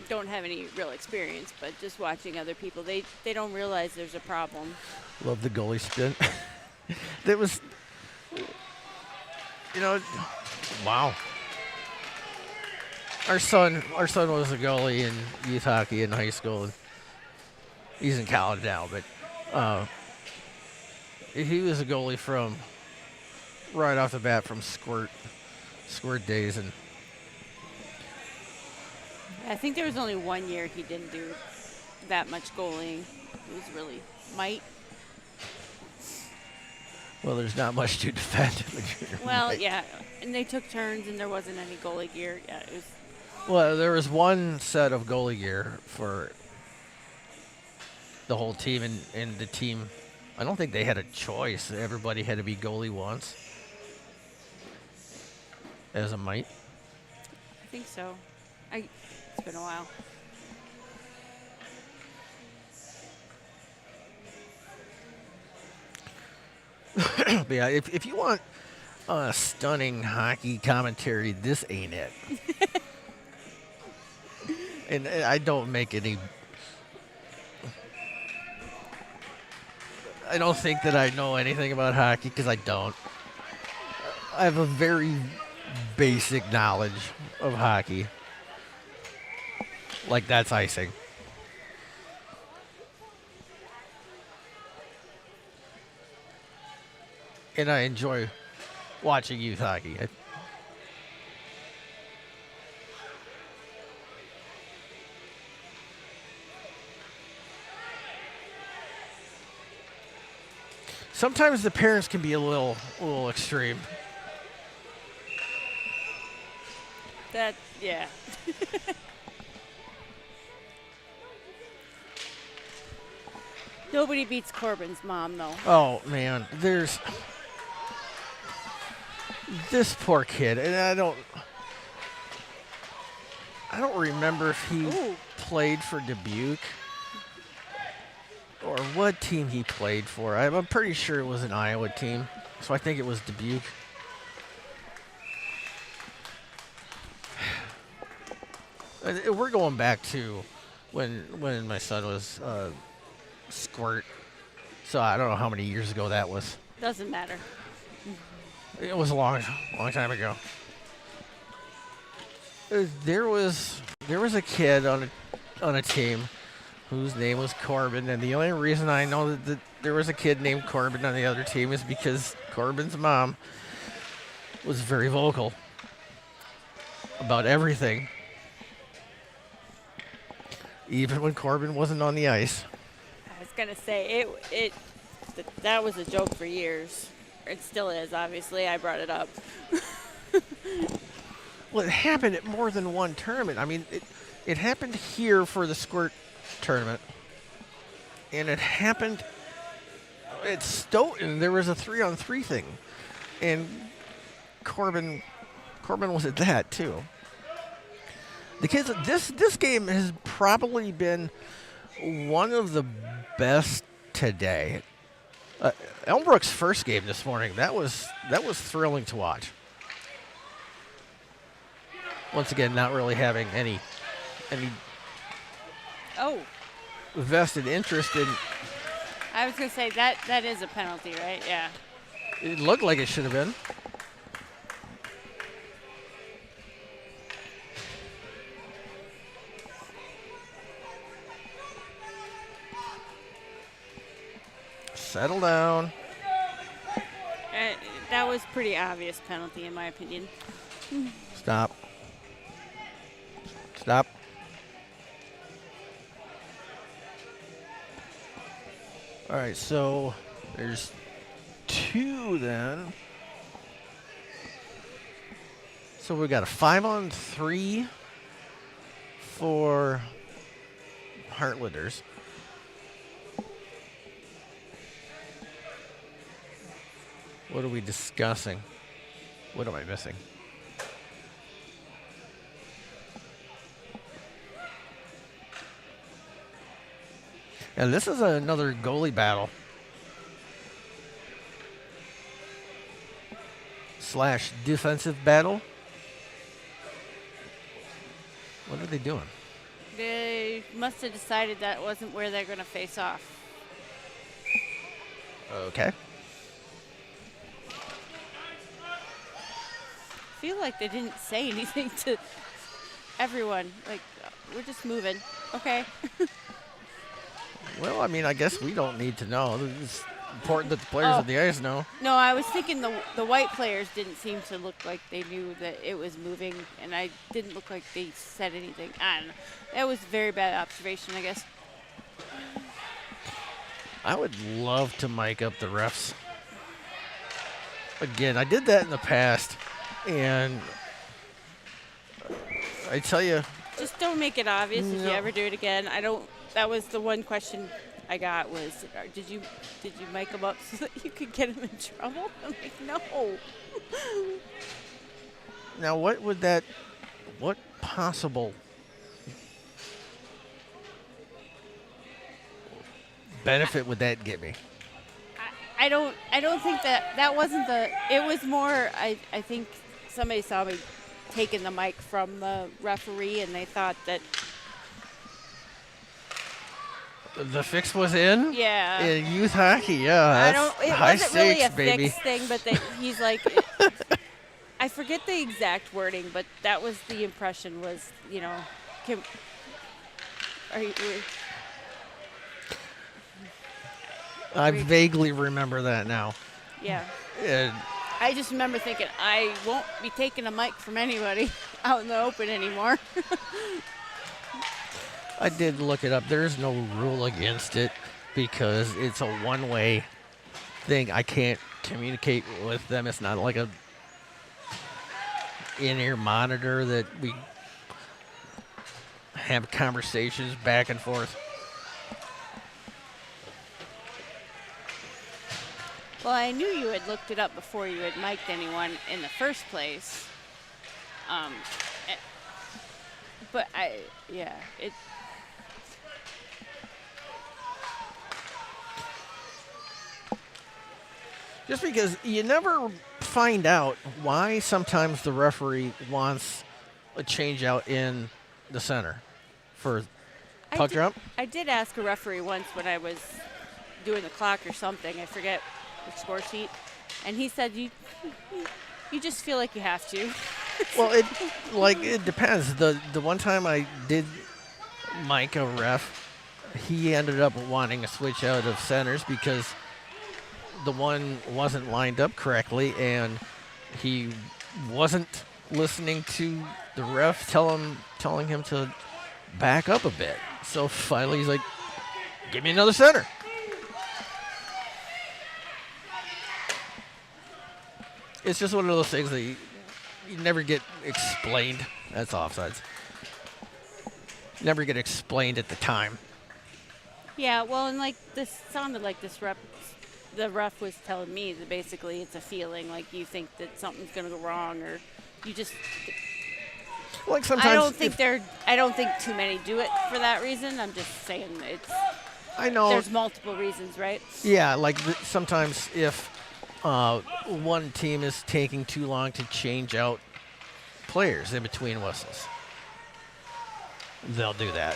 don't have any real experience, but just watching other people, they don't realize there's a problem. Love the goalie spin. That was, wow. Our son was a goalie in youth hockey in high school, and he's in college now. But he was a goalie from right off the bat from squirt days, and I think there was only 1 year he didn't do that much goaling. It was really might. well, there's not much to defend in the junior. Well, might. yeah, and they took turns, and there wasn't any goalie gear. Yeah, it was. Well, there was one set of goalie gear for the whole team, and the team, I don't think they had a choice. Everybody had to be goalie once as a mite. I think so. It's been a while. But yeah, if you want stunning hockey commentary, this ain't it. And I don't make any. I don't think that I know anything about hockey because I don't. I have a very basic knowledge of hockey. Like that's icing. And I enjoy watching youth hockey. Sometimes the parents can be a little extreme. That, yeah. Nobody beats Corbin's mom, though. Oh man, there's this poor kid, and I don't remember if he played for Dubuque or what team he played for. I'm pretty sure it was an Iowa team, so I think it was Dubuque. We're going back to when my son was squirt, so I don't know how many years ago that was. Doesn't matter. It was a long time ago. There was a kid on a team whose name was Corbin, and the only reason I know that there was a kid named Corbin on the other team is because Corbin's mom was very vocal about everything, even when Corbin wasn't on the ice. I was gonna say that was a joke for years. It still is, obviously. I brought it up. Well, it happened at more than one tournament. I mean, it happened here for the squirt tournament, and it happened at Stoughton. There was a 3-on-3 thing, and Corbin was at that too. The kids, this game has probably been one of the best today. Elmbrook's first game this morning, that was thrilling to watch. Once again, not really having any vested interest in. I was gonna say that is a penalty, right? Yeah. It looked like it should have been. Settle down. That was pretty obvious penalty in my opinion. Stop. Stop. All right, so there's 2 then. So we got a 5-on-3 for Heartlanders. What are we discussing? What am I missing? And this is another goalie battle. / defensive battle. What are they doing? They must have decided that wasn't where they're going to face off. Okay. I feel like they didn't say anything to everyone. Like, we're just moving. Okay. Well, I mean, I guess we don't need to know. It's important that the players on the ice know. No, I was thinking the white players didn't seem to look like they knew that it was moving, and I didn't look like they said anything. I don't know. That was a very bad observation, I guess. I would love to mic up the refs. Again, I did that in the past, and I tell you, Just don't make it obvious if you No. ever do it again. I don't. That was the one question I got was, did you mic them up so that you could get them in trouble? I'm like, no. now what possible benefit would that get me? I don't think that wasn't the. It was more. I think somebody saw me taking the mic from the referee, and they thought that. The fix was in? Yeah. In youth hockey, yeah. I That's don't. It high wasn't really stakes, a baby. fixed thing, but he's like. I forget the exact wording, but that was the impression. Was Kim? I vaguely remember that now. Yeah. And I just remember thinking I won't be taking a mic from anybody out in the open anymore. I did look it up. There's no rule against it because it's a one-way thing. I can't communicate with them. It's not like a in-ear monitor that we have conversations back and forth. Well, I knew you had looked it up before you had mic'd anyone in the first place. But it. Just because you never find out why sometimes the referee wants a change out in the center for puck drop. I did ask a referee once when I was doing the clock or something. I forget the score sheet, and he said you just feel like you have to. Well, it depends. The one time I did mic a ref, he ended up wanting a switch out of centers because the one wasn't lined up correctly, and he wasn't listening to the ref telling him to back up a bit. So finally, he's like, "Give me another center." It's just one of those things that you never get explained. That's offsides. Never get explained at the time. Yeah, well, and like this sounded like the ref was telling me that basically it's a feeling, like you think that something's going to go wrong, or you just. Like sometimes I don't think too many do it for that reason. I'm just saying it's. I know. There's multiple reasons, right? Yeah, like sometimes if one team is taking too long to change out players in between whistles, they'll do that.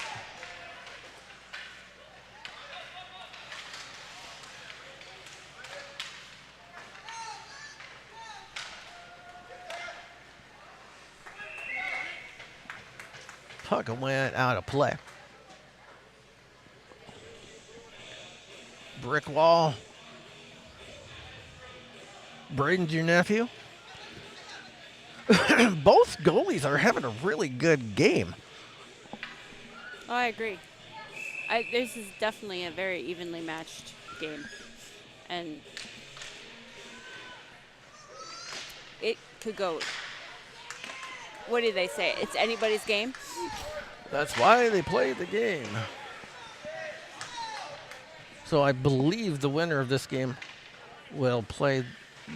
Puck went out of play. Brick wall. Braden's your nephew? Both goalies are having a really good game. Oh, I agree. This is definitely a very evenly matched game, and it could go. What do they say? It's anybody's game. That's why they play the game. So I believe the winner of this game will play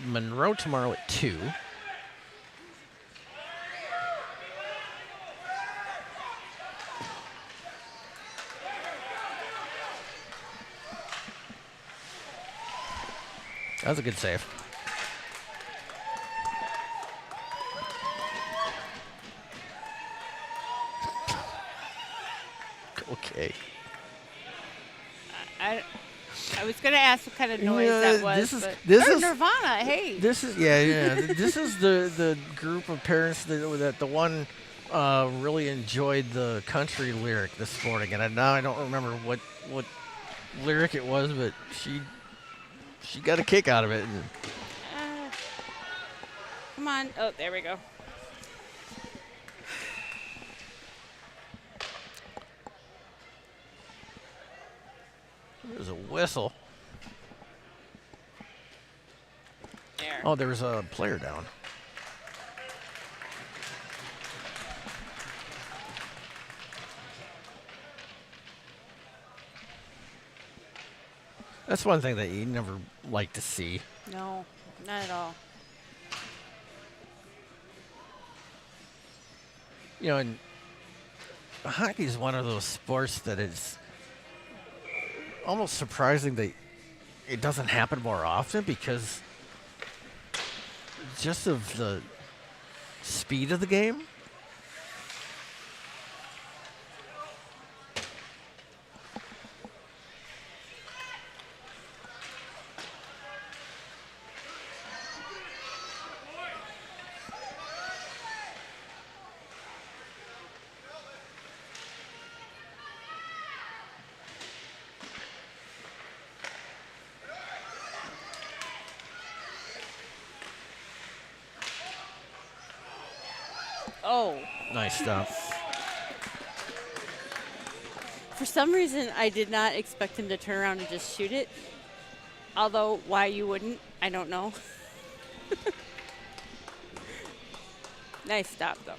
Monroe tomorrow at 2. That was a good save. Okay. I was gonna ask what kind of noise Yeah, that was. this is Nirvana. Hey. This is this is the group of parents that the one really enjoyed the country lyric this morning, and now I don't remember what lyric it was, but she got a kick out of it. And Come on. Oh, there we go. there's a whistle. There. Oh, there's a player down. That's one thing that you never like to see. No, not at all. You know, and hockey is one of those sports that is almost surprising that it doesn't happen more often because just of the speed of the game. Oh. Nice stuff. For some reason, I did not expect him to turn around and just shoot it. Although, why you wouldn't, I don't know. Nice stop, though.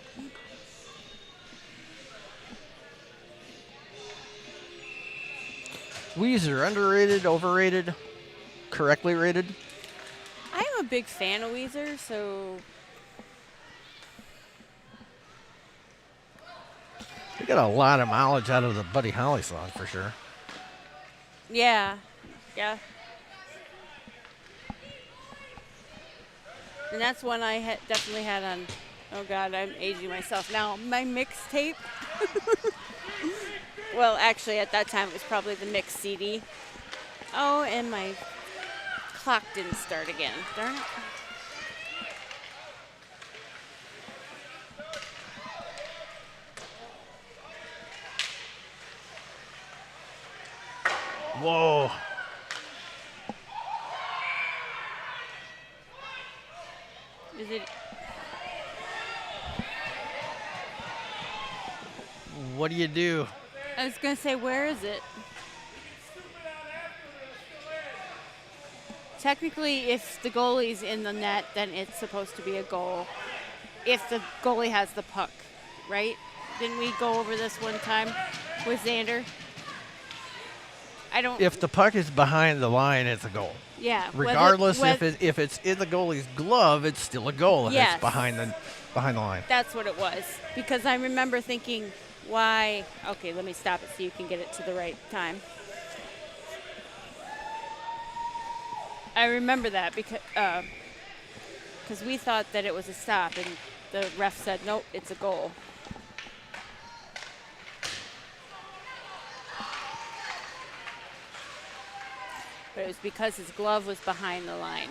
Weezer, underrated, overrated, correctly rated? I'm a big fan of Weezer, so We got a lot of mileage out of the Buddy Holly song for sure. yeah. And that's one I definitely had on. Oh God, I'm aging myself now. My mixtape. Well, actually, at that time it was probably the mix CD. Oh, and my clock didn't start again. Darn it. Whoa. Is it? What do you do? I was gonna say, where is it? Technically, if the goalie's in the net, then it's supposed to be a goal. If the goalie has the puck, right? Didn't we go over this one time with Xander? I don't. If the puck is behind the line, it's a goal. Yeah. Regardless if it's in the goalie's glove, it's still a goal if Yes. it's behind the line. That's what it was. Because I remember thinking, why? Okay, let me stop it so you can get it to the right time. I remember that because we thought that it was a stop, and the ref said, nope, it's a goal. But it was because his glove was behind the line.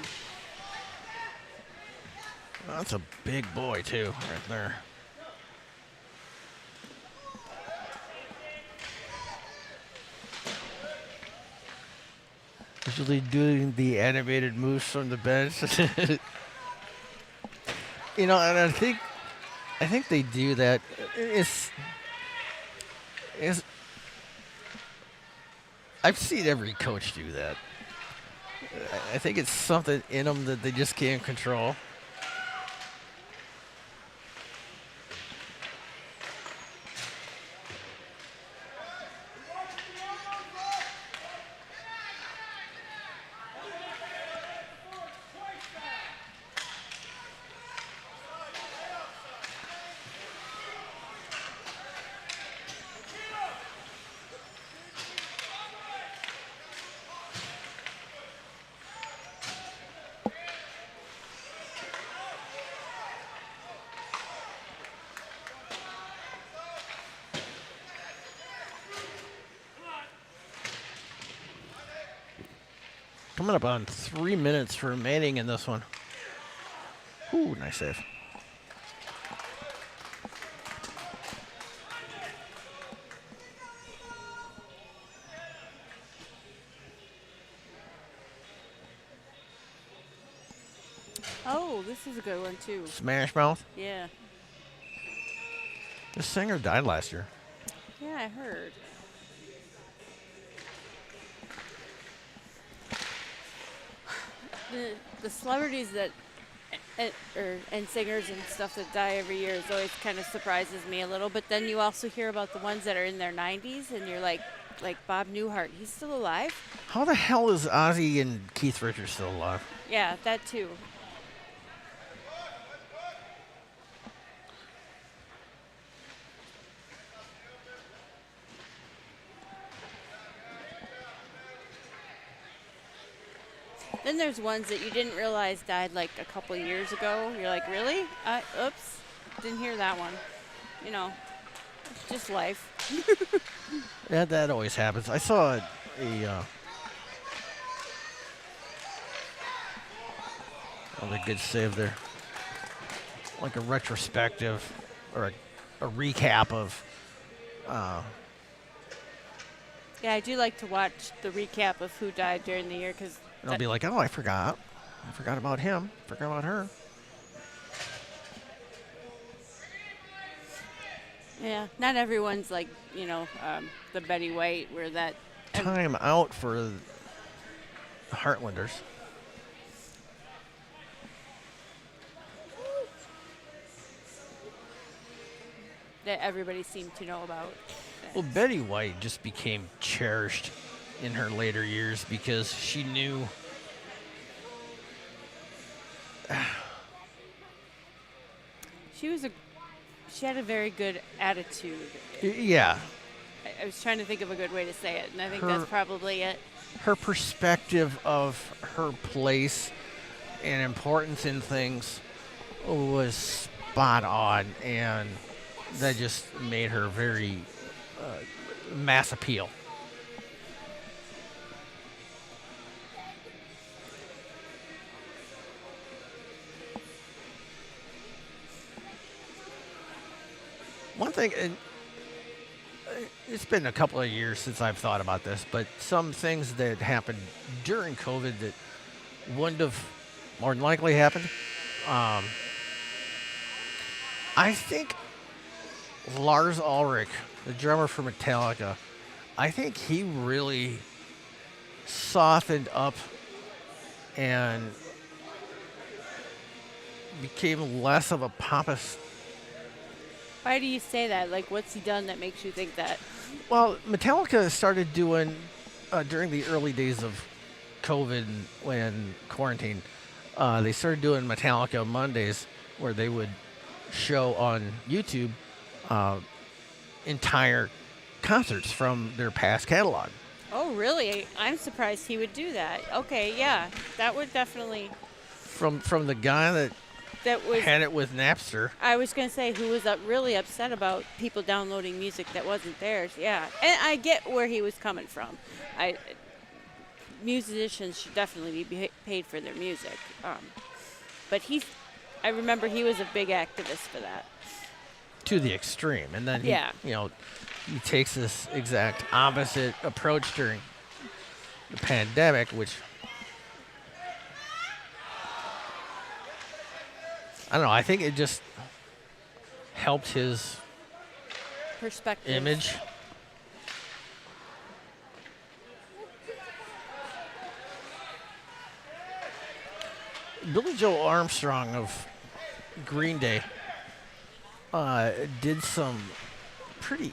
That's a big boy, too, right there. Usually doing the animated moves from the bench. And I think they do that. It's I've seen every coach do that. I think it's something in them that they just can't control. Coming up on 3 minutes remaining in this one. Ooh, nice save. Oh, this is a good one too. Smash Mouth. Yeah. The singer died last year. Yeah, I heard. The celebrities that and singers and stuff that die every year is always kind of surprises me a little. But then you also hear about the ones that are in their 90s, and you're like Bob Newhart. He's still alive. How the hell is Ozzy and Keith Richards still alive? Yeah, that too. Then there's ones that you didn't realize died like a couple years ago. You're like, really? Oops, didn't hear that one. You know, just life. Yeah, that always happens. I saw another good save there. Like a retrospective or a recap of. Yeah, I do like to watch the recap of who died during the year because And I'll be like, oh, I forgot. I forgot about him. Forgot about her. yeah, not everyone's like the Betty White where that. Time out for the Heartlanders. That everybody seemed to know about. Well, Betty White just became cherished in her later years because she knew. She had a very good attitude. Yeah. I was trying to think of a good way to say it, and I think Her- that's probably it. Her perspective of her place and importance in things was spot on, and that just made her very mass appeal. One thing, and it's been a couple of years since I've thought about this, but some things that happened during COVID that wouldn't have more than likely happened. I think Lars Ulrich, the drummer for Metallica, I think he really softened up and became less of a pompous. Why do you say that? Like, what's he done that makes you think that? Well, Metallica started doing during the early days of COVID when quarantine. They started doing Metallica Mondays, where they would show on YouTube entire concerts from their past catalog. Oh, really? I'm surprised he would do that. Okay, yeah, that would definitely. From the guy that Was. had it with Napster. I was gonna say who was really upset about people downloading music that wasn't theirs. Yeah, and I get where he was coming from. Musicians should definitely be paid for their music. But I remember he was a big activist for that. To the extreme, and then Yeah. he takes this exact opposite approach during the pandemic, which I don't know. I think it just helped his Perspective. image. Billy Joe Armstrong of Green Day did some pretty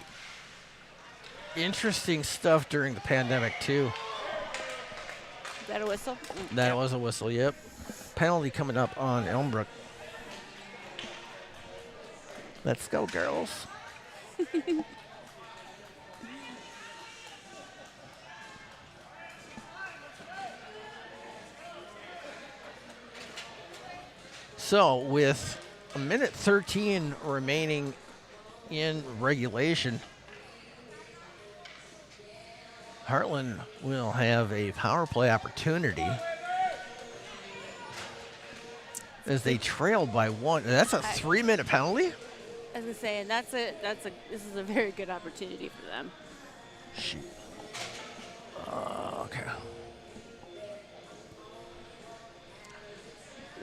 interesting stuff during the pandemic too. Is that a whistle? That Yep. was a whistle. Yep. Penalty coming up on Elmbrook. Let's go, girls. So, with a minute 13 remaining in regulation, Heartland will have a power play opportunity as they trailed by one. That's a 3-minute penalty? I was gonna say, and this is a very good opportunity for them. Shoot. Okay.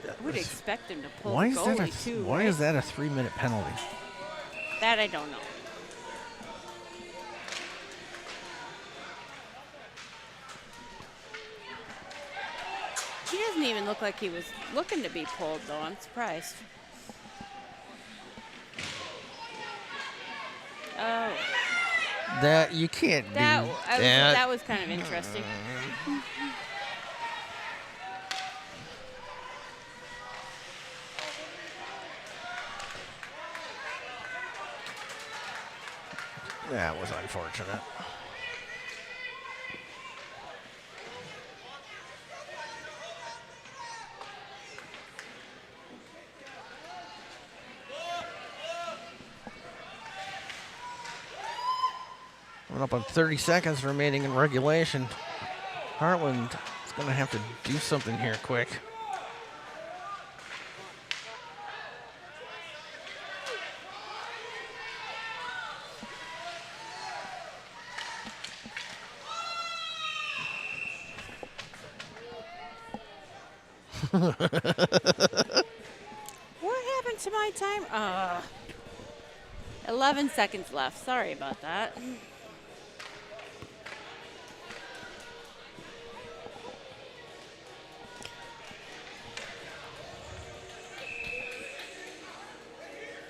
I would expect him to pull Why the is that goalie too. why right? is that a 3-minute penalty? That I don't know. He doesn't even look like he was looking to be pulled, though. I'm surprised. Oh, That you can't do that. that was kind of interesting. That was unfortunate. Coming up on 30 seconds remaining in regulation. Heartland is going to have to do something here quick. What happened to my time? 11 seconds left. Sorry about that.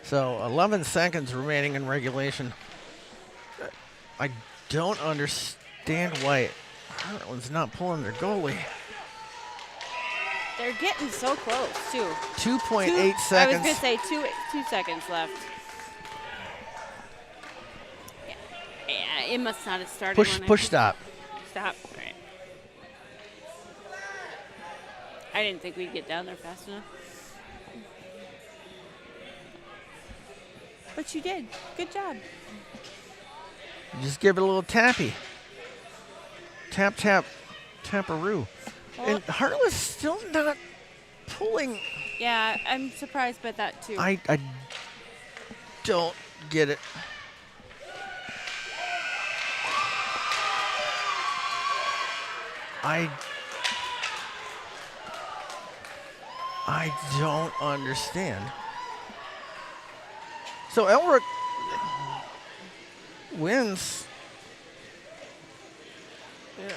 So 11 seconds remaining in regulation. I don't understand why Heartland's not pulling their goalie. They're getting so close, too. 2.8 I was seconds. going to say 2 seconds left. Yeah, it must not have started. Push stop. Stop. All right. I didn't think we'd get down there fast enough. But you did. Good job. Just give it a little tappy. Tap, tap, taparoo. Well, And Heartland's still not pulling. yeah, I'm surprised by that, too. I don't get it. I don't understand. So Elmbrook wins.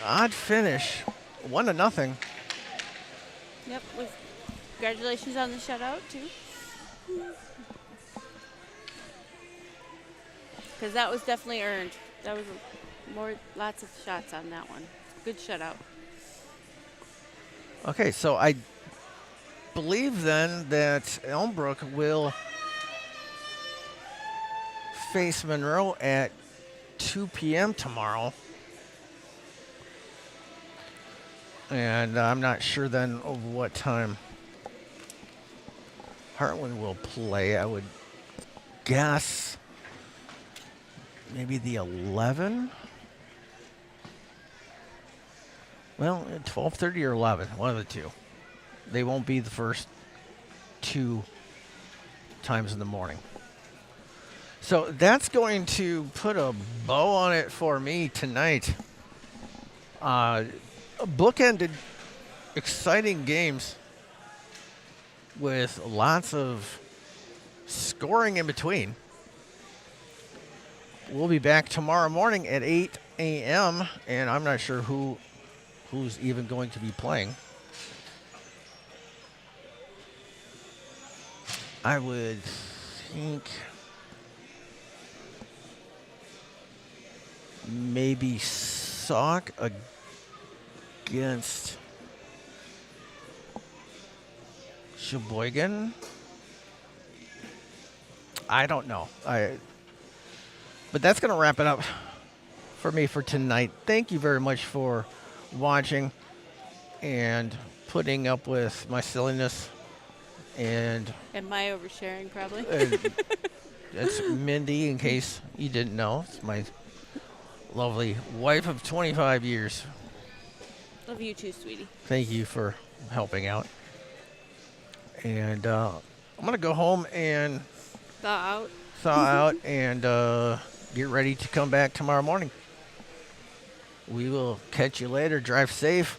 Odd finish. 1-0. Yep. Congratulations on the shutout, too. Because that was definitely earned. That was lots of shots on that one. Good shutout. Okay, so I believe then that Elmbrook will face Monroe at 2 p.m. tomorrow. And I'm not sure then of what time Heartland will play. I would guess maybe the 11. Well, 12:30 or 11, one of the two. They won't be the first 2 times in the morning. So that's going to put a bow on it for me tonight. bookended exciting games with lots of scoring in between. We'll be back tomorrow morning at 8 a.m. and I'm not sure who's even going to be playing. I would think maybe Sauk against Sheboygan. I don't know. But that's going to wrap it up for me for tonight. Thank you very much for watching and putting up with my silliness. And my oversharing, probably. That's Mindy, in case you didn't know. It's my lovely wife of 25 years. Love you too, sweetie. Thank you for helping out. And I'm going to go home and Thaw out and get ready to come back tomorrow morning. We will catch you later. Drive safe.